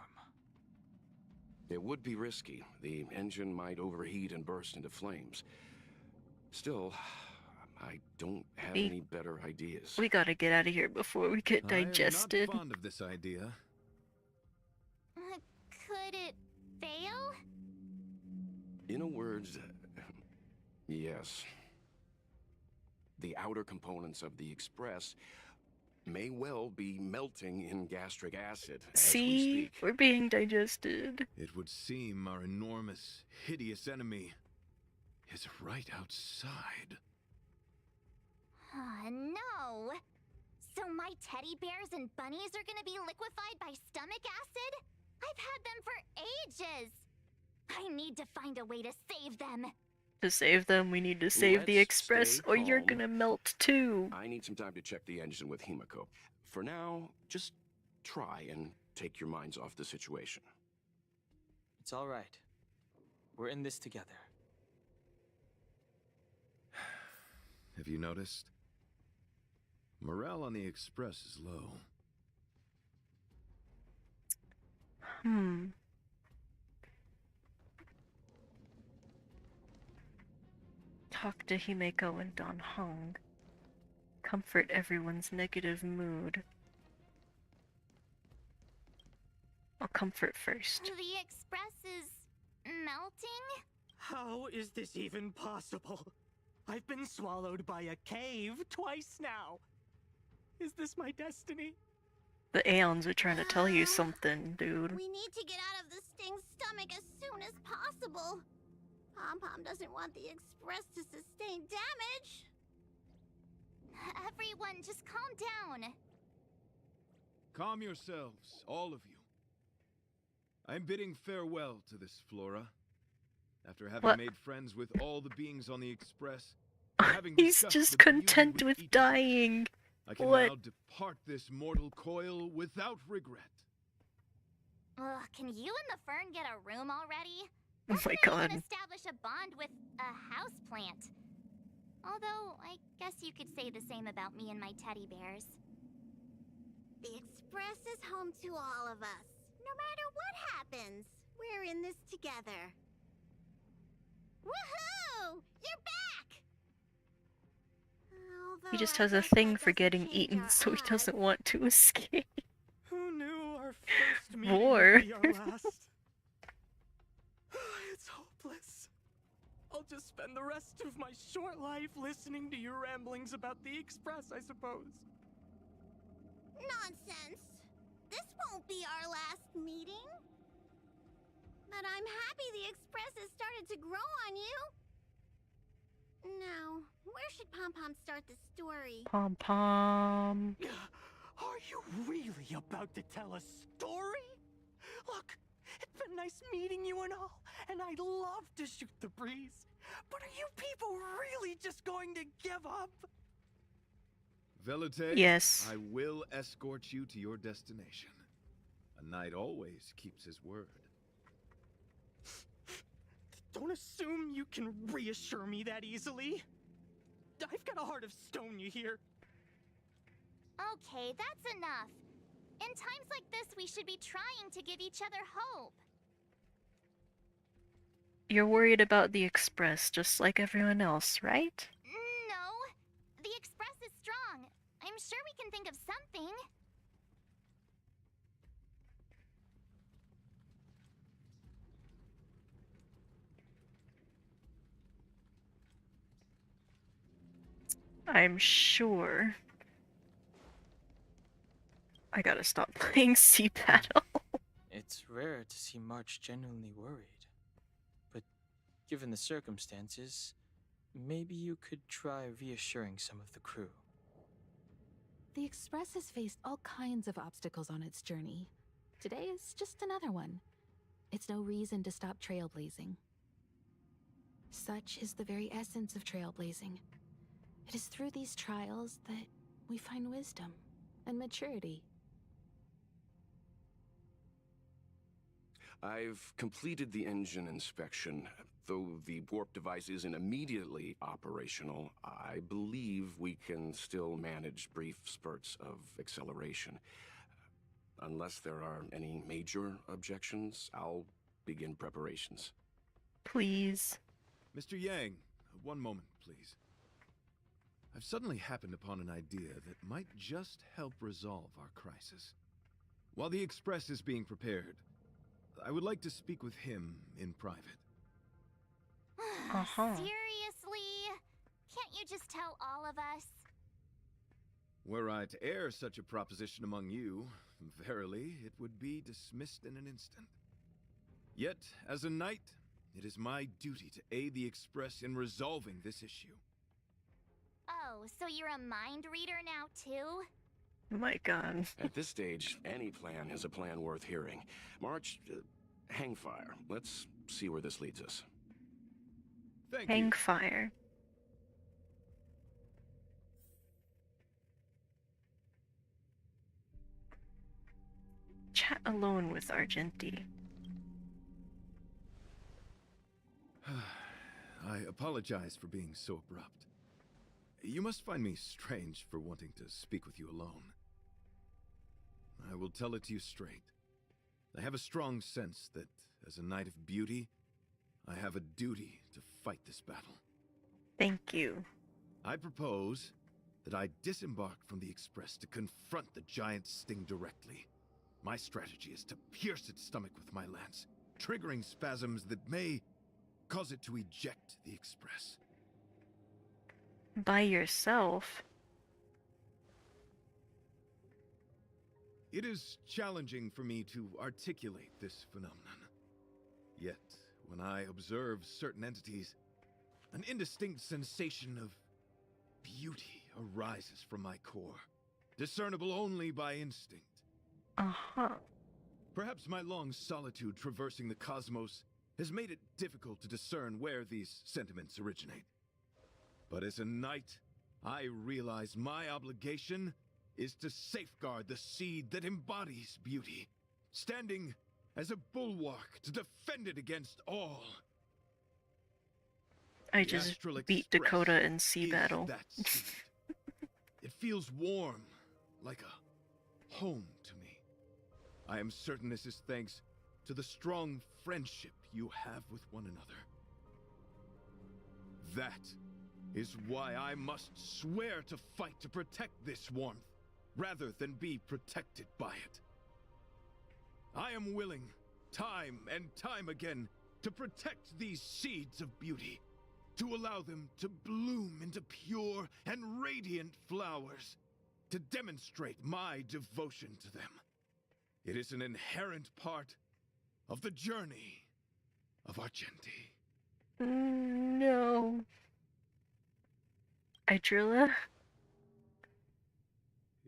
It would be risky. The engine might overheat and burst into flames. Still, I don't have any better ideas. We gotta get out of here before we get digested. I am not fond of this idea. Could it fail? In a word, yes. The outer components of the Express may well be melting in gastric acid as we See? speak. We're being digested. It would seem our enormous, hideous enemy is right outside. No! So my teddy bears and bunnies are gonna be liquefied by stomach acid? I've had them for ages! I need to find a way to save them. To save them, we need to save the Let's Express, stay or you're calm. gonna melt too. I need some time to check the engine with Himiko. For now, just try and take your minds off the situation. It's all right. We're in this together. Have you noticed? Morale on the Express is low. Talk to Himeko and Don Hong. Comfort everyone's negative mood. I'll comfort first. The Express is melting? How is this even possible? I've been swallowed by a cave twice now. Is this my destiny? The Aeons are trying to tell you something, dude. We need to get out of the Sting's stomach as soon as possible. Pom-Pom doesn't want the Express to sustain damage. Everyone, just calm down. Calm yourselves, all of you. I'm bidding farewell to this Flora. After having What? made friends with all the beings on the Express, and having He's discussed just the beauty content with each other, dying. I can What? now depart this mortal coil without regret. Ugh, can you and the Fern get a room already? Oh my Can't god. even establish a bond with a houseplant. Although, I guess you could say the same about me and my teddy bears. The Express is home to all of us. No matter what happens, we're in this together. Woohoo! You're back! He just Although I has a guess thing that for doesn't getting change eaten, our so he odds. doesn't want to escape. Who knew our first meeting War. would be our last? It's hopeless. I'll just spend the rest of my short life listening to your ramblings about the Express, I suppose. Nonsense! This won't be our last meeting. But I'm happy the Express has started to grow on you. Now, where should Pom-Pom start the story? Pom pom. Are you really about to tell a story? Look, it's been nice meeting you and all, and I'd love to shoot the breeze. But are you people really just going to give up? Velute, Yes. I will escort you to your destination. A knight always keeps his word. Don't assume you can reassure me that easily. I've got a heart of stone, you hear? Okay, that's enough. In times like this, we should be trying to give each other hope. You're worried about the Express, just like everyone else, right? No, the Express is strong. I'm sure we can think of something. I'm sure. I gotta stop playing Sea Battle. It's rare to see March genuinely worried. But given the circumstances, maybe you could try reassuring some of the crew. The Express has faced all kinds of obstacles on its journey. Today is just another one. It's no reason to stop trailblazing. Such is the very essence of trailblazing. It is through these trials that we find wisdom and maturity. I've completed the engine inspection. Though the warp device isn't immediately operational, I believe we can still manage brief spurts of acceleration. Unless there are any major objections, I'll begin preparations. Please. Mr. Yang, one moment, please. I've suddenly happened upon an idea that might just help resolve our crisis. While the Express is being prepared, I would like to speak with him in private. Seriously? Can't you just tell all of us? Were I to air such a proposition among you, verily, it would be dismissed in an instant. Yet, as a knight, it is my duty to aid the Express in resolving this issue. Oh, so you're a mind reader now, too? My god. At this stage, any plan is a plan worth hearing. March, hang fire. Let's see where this leads us. Thank Hang you. fire. Chat alone with Argenti. I apologize for being so abrupt. You must find me strange for wanting to speak with you alone. I will tell it to you straight. I have a strong sense that, as a knight of beauty, I have a duty to fight this battle. Thank you. I propose that I disembark from the Express to confront the giant sting directly. My strategy is to pierce its stomach with my lance, triggering spasms that may cause it to eject the Express. By yourself? It is challenging for me to articulate this phenomenon. Yet, when I observe certain entities, an indistinct sensation of beauty arises from my core, discernible only by instinct. Uh-huh. Perhaps my long solitude traversing the cosmos has made it difficult to discern where these sentiments originate. But as a knight, I realize my obligation is to safeguard the seed that embodies beauty, standing as a bulwark to defend it against all. I The just Astral beat Express Dakota in sea is battle. that seed. It feels warm, like a home to me. I am certain this is thanks to the strong friendship you have with one another. That is why I must swear to fight to protect this warmth, rather than be protected by it. I am willing, time and time again, to protect these seeds of beauty, to allow them to bloom into pure and radiant flowers, to demonstrate my devotion to them. It is an inherent part of the journey of Argenti. No. Idrilla?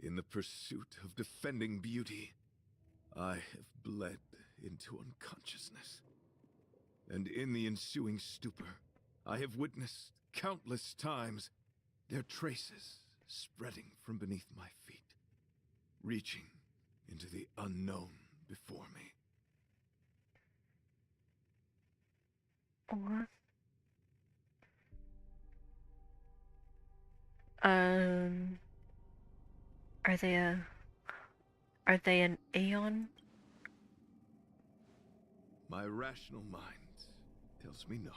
In the pursuit of defending beauty, I have bled into unconsciousness. And in the ensuing stupor, I have witnessed countless times their traces spreading from beneath my feet, reaching into the unknown before me. What? Are they an Aeon? My rational mind tells me no.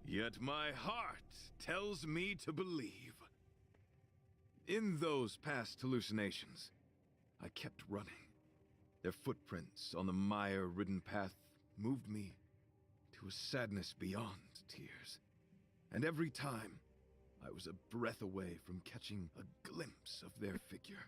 Yet my heart tells me to believe. In those past hallucinations, I kept running. Their footprints on the mire-ridden path moved me to a sadness beyond tears. And every time, I was a breath away from catching a glimpse of their figure.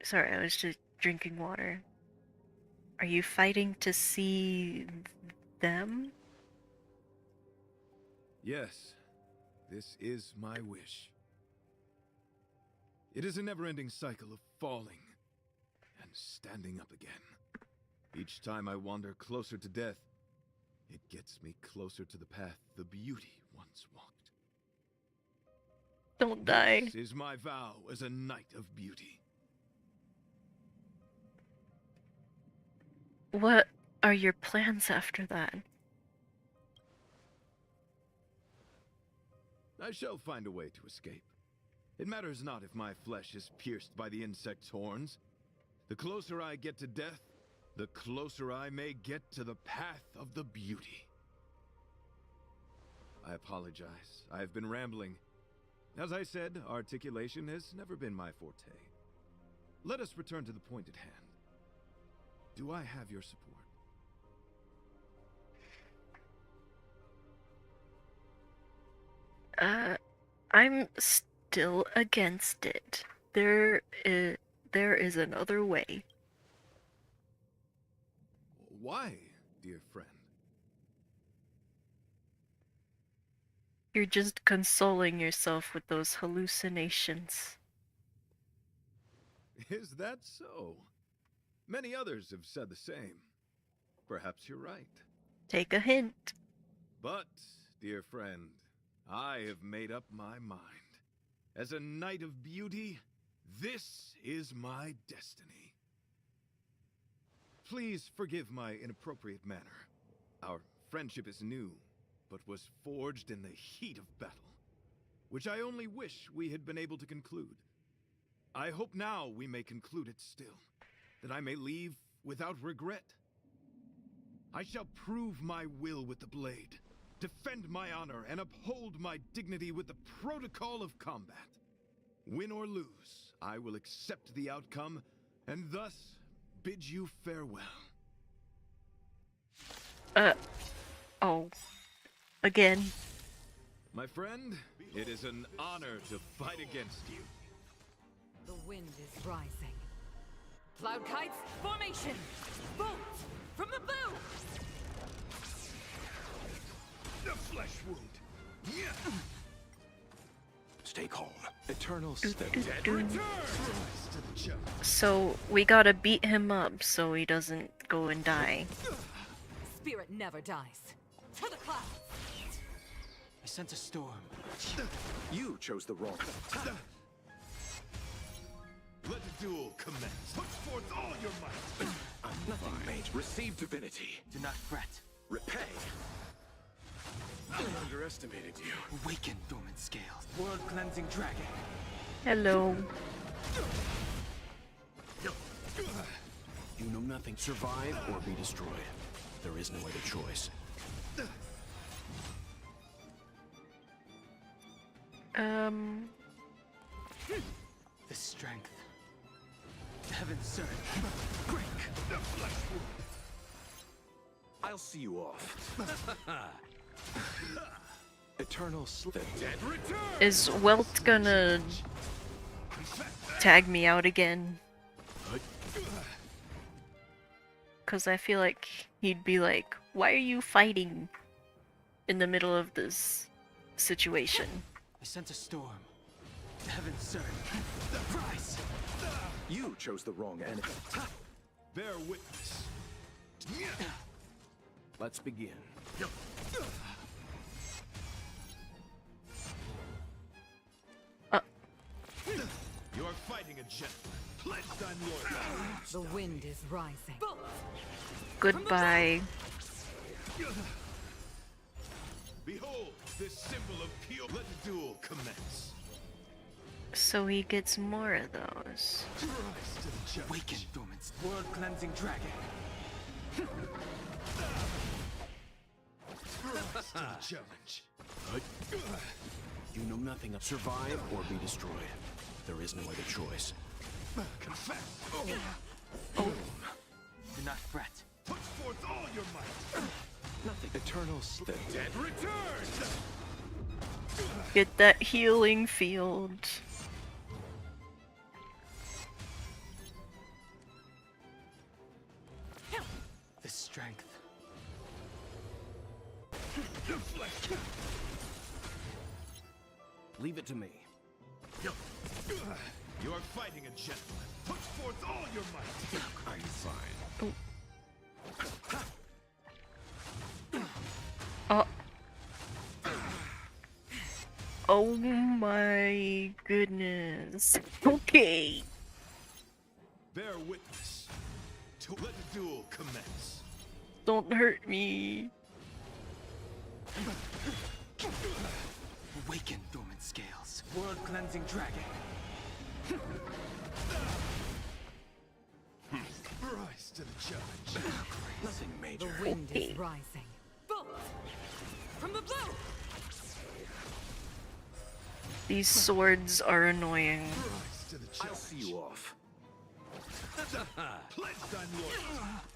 Sorry, I was just drinking water. Are you fighting to see them? Yes, this is my wish. It is a never-ending cycle of falling and standing up again. Each time I wander closer to death, it gets me closer to the path the beauty once walked. Don't die. This is my vow as a knight of beauty. What are your plans after that? I shall find a way to escape. It matters not if my flesh is pierced by the insect's horns. The closer I get to death, the closer I may get to the path of the beauty. I apologize. I have been rambling. As I said, articulation has never been my forte. Let us return to the point at hand. Do I have your support? I'm still against it. There is another way. Why, dear friend? You're just consoling yourself with those hallucinations. Is that so? Many others have said the same. Perhaps you're right. Take a hint. But, dear friend, I have made up my mind. As a knight of beauty, this is my destiny. Please forgive my inappropriate manner. Our friendship is new, but was forged in the heat of battle, which I only wish we had been able to conclude. I hope now we may conclude it still, that I may leave without regret. I shall prove my will with the blade, defend my honor, and uphold my dignity with the protocol of combat. Win or lose, I will accept the outcome, and thus bid you farewell. Oh. Again. My friend, it is an honor to fight against you. The wind is rising. Cloud kites, formation! Bolt! From the bow! The flesh wound! Yeah. Stay calm. Eternal Do, Step. do, Dead do. return! Rise to the challenge. So we gotta beat him up so he doesn't go and die. Spirit never dies. To the clouds! I sent a storm. You chose the wrong. Let the duel commence. Put forth all your might. Nothing, mate. Receive divinity. Do not fret. Repay. I underestimated you. Awaken, dormant scales. World cleansing dragon. Hello. You know nothing. Survive or be destroyed. There is no other choice. The strength. Heaven's surge. Break. The flesh wound. I'll see you off. Eternal Slip. Dead return! Is Welt gonna tag me out again? Cause I feel like he'd be like, why are you fighting in the middle of this situation? I sent a storm. Heaven's surge. Rise. You chose the wrong enemy. Bear witness. Let's begin. You are fighting a gentleman. Pledged on loyalty. The wind is rising. Goodbye. Behold, this symbol of pure. Let the duel commence. So he gets more of those. Rise to the challenge. Awaken, dormant. World cleansing dragon. Rise to the challenge. You know nothing of survive or be destroyed. There is no other choice. Confess. Do not fret. Put forth all your might. Nothing. Eternal Slip. Dead return. Get that healing field. The strength. The flesh. Leave it to me. You are fighting a gentleman. Put forth all your might. I'm fine. Oh. Oh my goodness. Okay. Bear witness. To let the duel commence. Don't hurt me. Awaken, dormant scales. World cleansing dragon. Rise to the challenge. Nothing The major. wind Okay. is rising. Bolt! From the bow! These swords are annoying. Rise to the I'll challenge. see you off. Pledged on loyalty.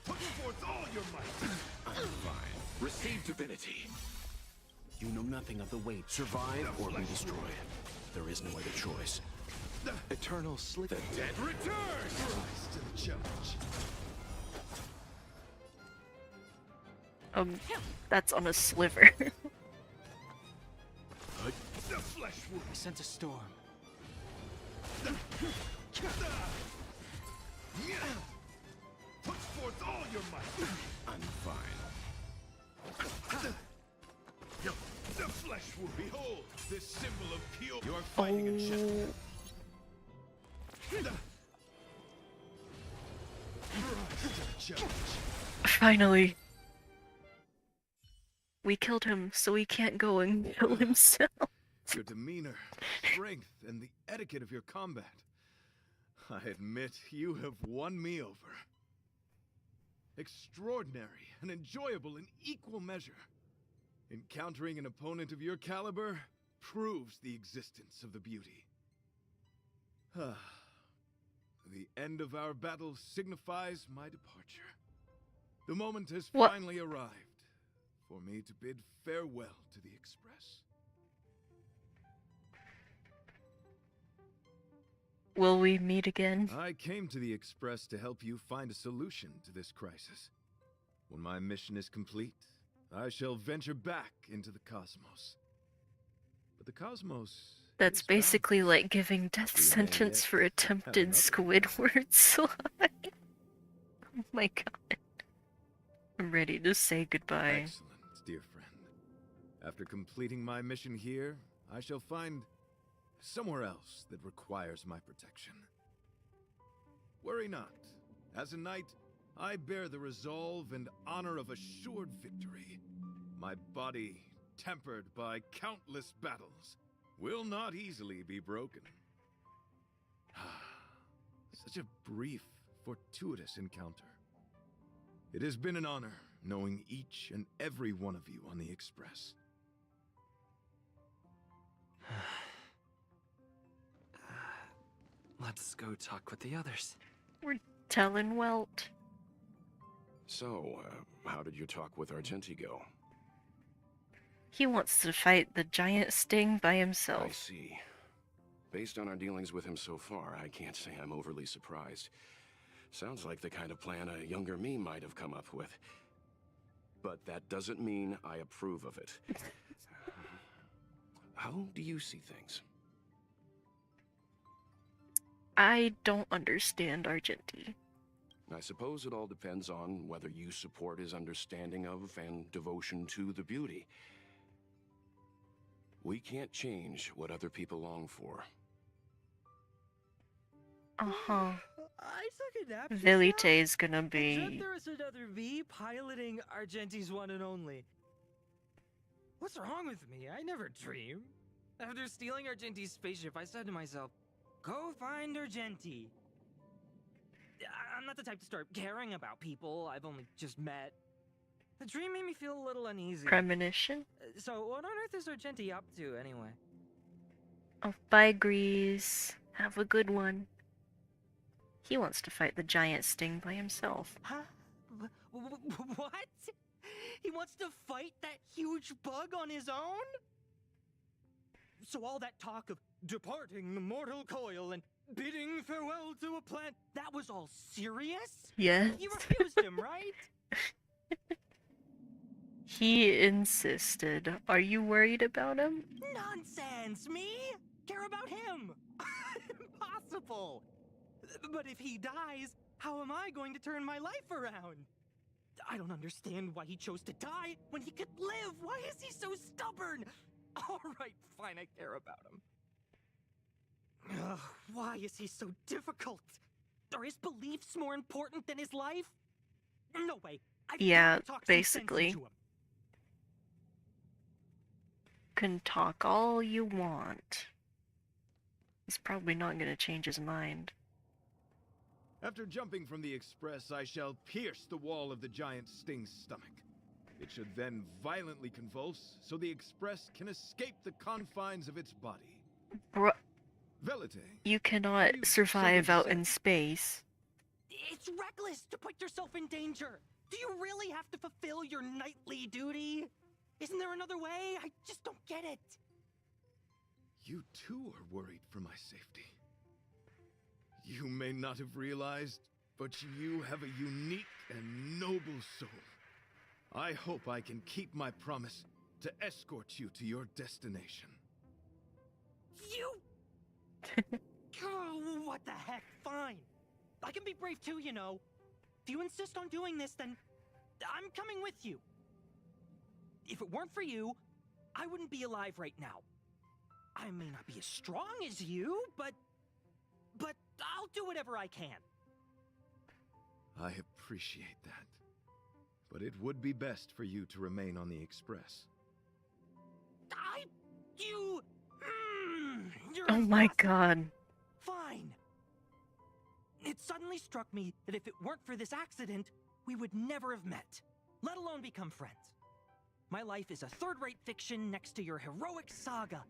Put forth all your might. I'm fine. Receive divinity. You know nothing of the weight. Survive or be destroyed. There is no other choice. Eternal sleep. The dead return! Rise to the challenge. That's on a sliver. The flesh wound. I sense a storm. Put forth all your might. I'm fine. The flesh wound. Behold, this symbol of pure. You're fighting in shadow. Rise to the challenge. Finally. We killed him, so he can't go and kill himself. Your demeanor, strength, and the etiquette of your combat. I admit you have won me over. Extraordinary and enjoyable in equal measure. Encountering an opponent of your caliber proves the existence of the beauty. The end of our battle signifies my departure. The moment has finally arrived for me to bid farewell to the Express. Will we meet again? I came to the Express to help you find a solution to this crisis. When my mission is complete, I shall venture back into the cosmos. But the cosmos... That's basically like giving death sentence for attempted Squidward slide. Oh my god. I'm ready to say goodbye. Excellent, dear friend. After completing my mission here, I shall find somewhere else that requires my protection. Worry not. As a knight, I bear the resolve and honor of assured victory. My body, tempered by countless battles, will not easily be broken. Such a brief, fortuitous encounter. It has been an honor knowing each and every one of you on the Express. Let's go talk with the others. We're telling Welt. So, how did your talk with Argenti go? He wants to fight the giant sting by I himself. see. Based on our dealings with him so far, I can't say I'm overly surprised. Sounds like the kind of plan a younger me might have come up with. But that doesn't mean I approve of it. How do you see things? I don't understand Argenti. I suppose it all depends on whether you support his understanding of and devotion to the beauty. We can't change what other people long for. Uh-huh. I took a nap. Velite is gonna I dreamt be... there was another V piloting Argenti's one and only. What's wrong with me? I never dream. After stealing Argenti's spaceship, I said to myself, go find Argenti. I'm not the type to start caring about people I've only just met. The dream made me feel a little uneasy. Premonition? So what on earth is Argenti up to, anyway? Oh, bye, Grease. Have a good one. He wants to fight the giant sting by himself. Huh? What? He wants to fight that huge bug on his own? So all that talk of departing the mortal coil and bidding farewell to a plant, that was all serious? Yes. You refused him, right? He insisted. Are you worried about him? Nonsense! Me? Care about him? Impossible! But if he dies, how am I going to turn my life around? I don't understand why he chose to die when he could live. Why is he so stubborn? All right, fine, I care about him. Ugh, why is he so difficult? Are his beliefs more important than his life? No way. I've Yeah, gotta talk some sense basically. into him. Can talk all you want. He's probably not gonna change his mind. After jumping from the Express, I shall pierce the wall of the giant sting's stomach. It should then violently convulse, so the Express can escape the confines of its body. Bro, Velite, you cannot survive out in space. It's reckless to put yourself in danger. Do you really have to fulfill your knightly duty? Isn't there another way? I just it! You too are worried for my safety. You may not have realized, but you have a unique and noble soul. I hope I can keep my promise to escort you to your destination. You... Oh, what the heck? Fine. I can be brave too, you know. If you insist on doing this, then I'm coming with you. If it weren't for you, I wouldn't be alive right now. I may not be as strong as you, but I'll do whatever I can. I appreciate that. But it would be best for you to remain on the Express. You're Oh my awesome. god. Fine. It suddenly struck me that if it weren't for this accident, we would never have met, let alone become friends. My life is a third-rate fiction next to your heroic saga,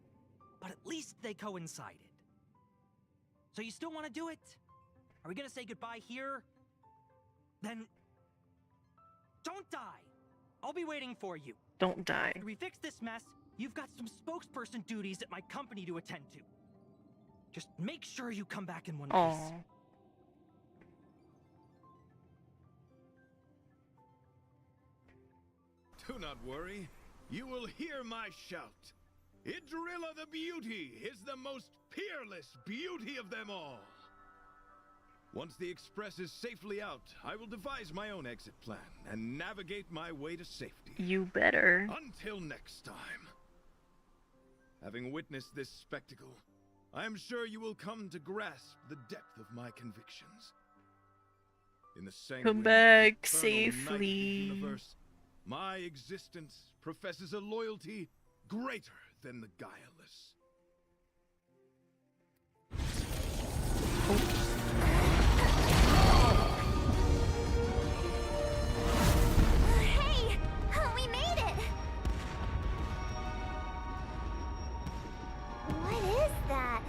but at least they coincided. So you still want to do it? Are we gonna say goodbye here? Then don't die. I'll be waiting for you. Don't die. After we fix this mess, you've got some spokesperson duties at my company to attend to. Just make sure you come back in one piece. Oh. Do not worry. You will hear my shout. Idrilla the Beauty is the most peerless beauty of them all. Once the Express is safely out, I will devise my own exit plan and navigate my way to safety. You better. Until next time. Having witnessed this spectacle, I am sure you will come to grasp the depth of my convictions. In the Come back eternal night of the safely. universe, my existence professes a loyalty greater than the guileless. Hey! We made it! What is that?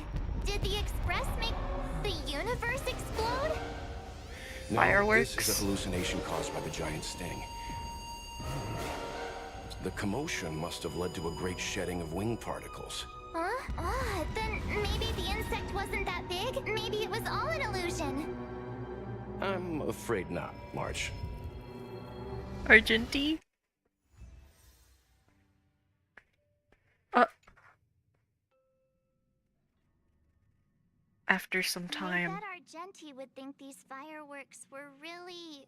Did the Express make the universe explode? No, Fireworks? This is a hallucination caused by the giant sting. The commotion must have led to a great shedding of wing particles. Huh? Then maybe the insect wasn't that big? Maybe it was all an illusion? I'm afraid not, March. Argenti? After some time. I bet Argenti would think these fireworks were really...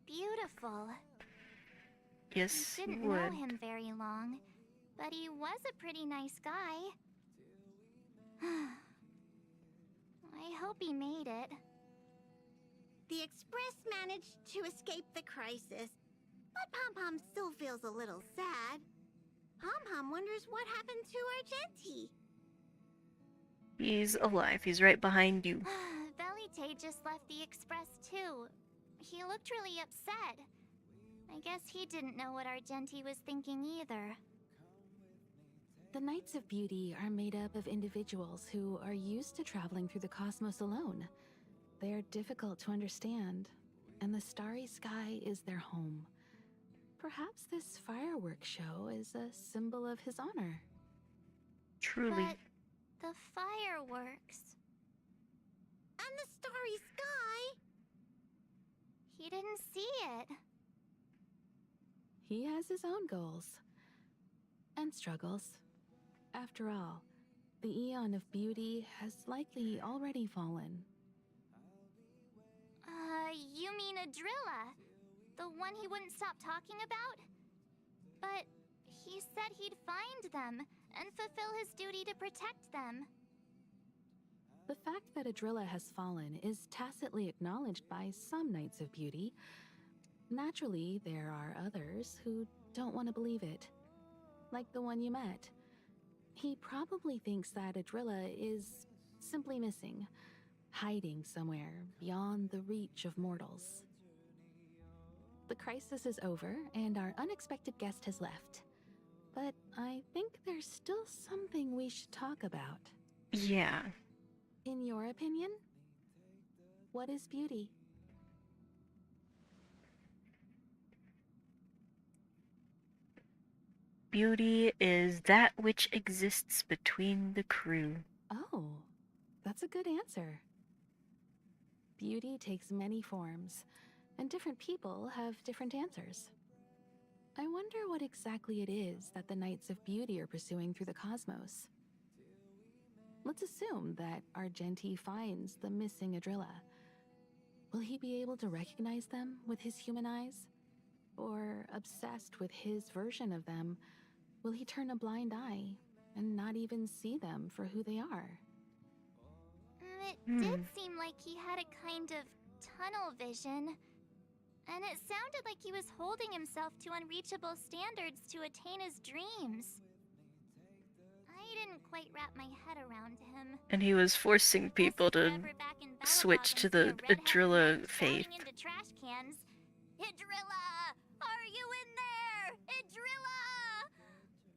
beautiful. Yes, I you didn't know would. him very long, but he was a pretty nice guy. I hope he made it. The Express managed to escape the crisis, but Pom Pom still feels a little sad. Pom Pom wonders what happened to Argenti. He's alive. He's right behind you. Velite just left the Express too. He looked really upset. I guess he didn't know what Argenti was thinking either. The Knights of Beauty are made up of individuals who are used to traveling through the cosmos alone. They are difficult to understand, and the starry sky is their home. Perhaps this fireworks show is a symbol of his honor. Truly. But the fireworks... And the starry sky! He didn't see it. He has his own goals. And struggles. After all, the Eon of Beauty has likely already fallen. You mean Adrilla? The one he wouldn't stop talking about? But he said he'd find them and fulfill his duty to protect them. The fact that Adrilla has fallen is tacitly acknowledged by some Knights of Beauty. Naturally, there are others who don't want to believe it. Like the one you met. He probably thinks that Adrilla is simply missing, hiding somewhere beyond the reach of mortals. The crisis is over, and our unexpected guest has left. But I think there's still something we should talk about. Yeah. In your opinion, what is beauty? Beauty is that which exists between the crew. Oh, that's a good answer. Beauty takes many forms, and different people have different answers. I wonder what exactly it is that the Knights of Beauty are pursuing through the cosmos. Let's assume that Argenti finds the missing Adrilla. Will he be able to recognize them with his human eyes? Or, obsessed with his version of them, will he turn a blind eye and not even see them for who they are? It did seem like he had a kind of tunnel vision. And it sounded like he was holding himself to unreachable standards to attain his dreams. I didn't quite wrap my head around him. And he was forcing people to switch to the Adrilla faith. Into trash cans. Adrilla! Are you in there? Adrilla!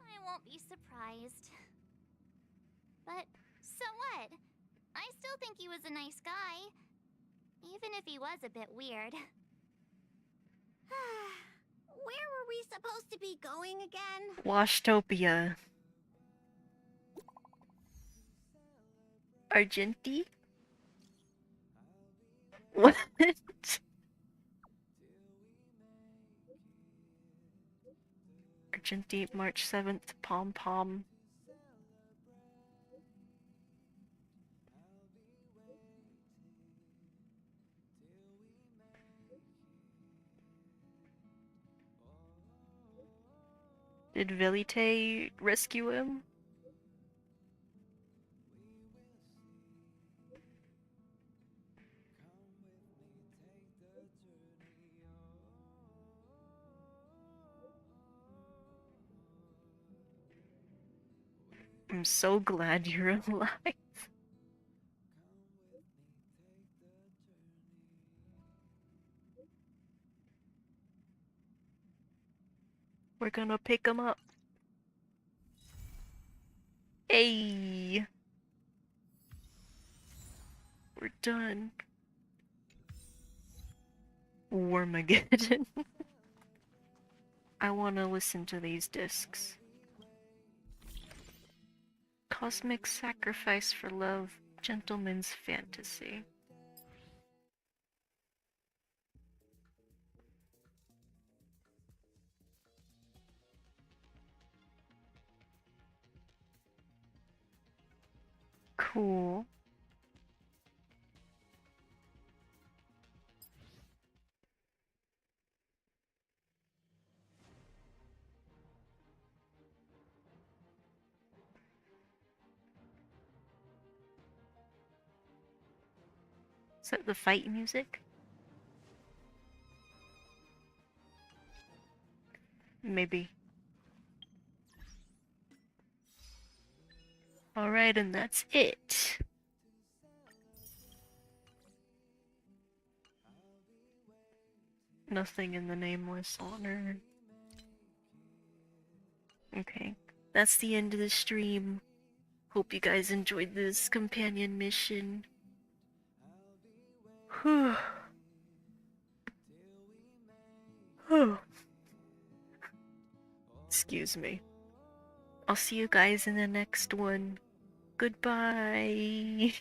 I won't be surprised. But so what? I still think he was a nice guy. Even if he was a bit weird. Where were we supposed to be going again? WASHTOPIA. Argenti? What? Argenti, March 7th, Pom Pom. Did Velite rescue him? I'm so glad you're alive. We're gonna pick him up. Hey! We're done. Warmageddon. I wanna listen to these discs. Cosmic Sacrifice for Love, Gentleman's Fantasy. Cool. Is that the fight music? Maybe. Alright, and that's it. Nothing in the Nameless Honor. Okay, that's the end of the stream. Hope you guys enjoyed this companion mission. Whew. Excuse me. I'll see you guys in the next one. Goodbye.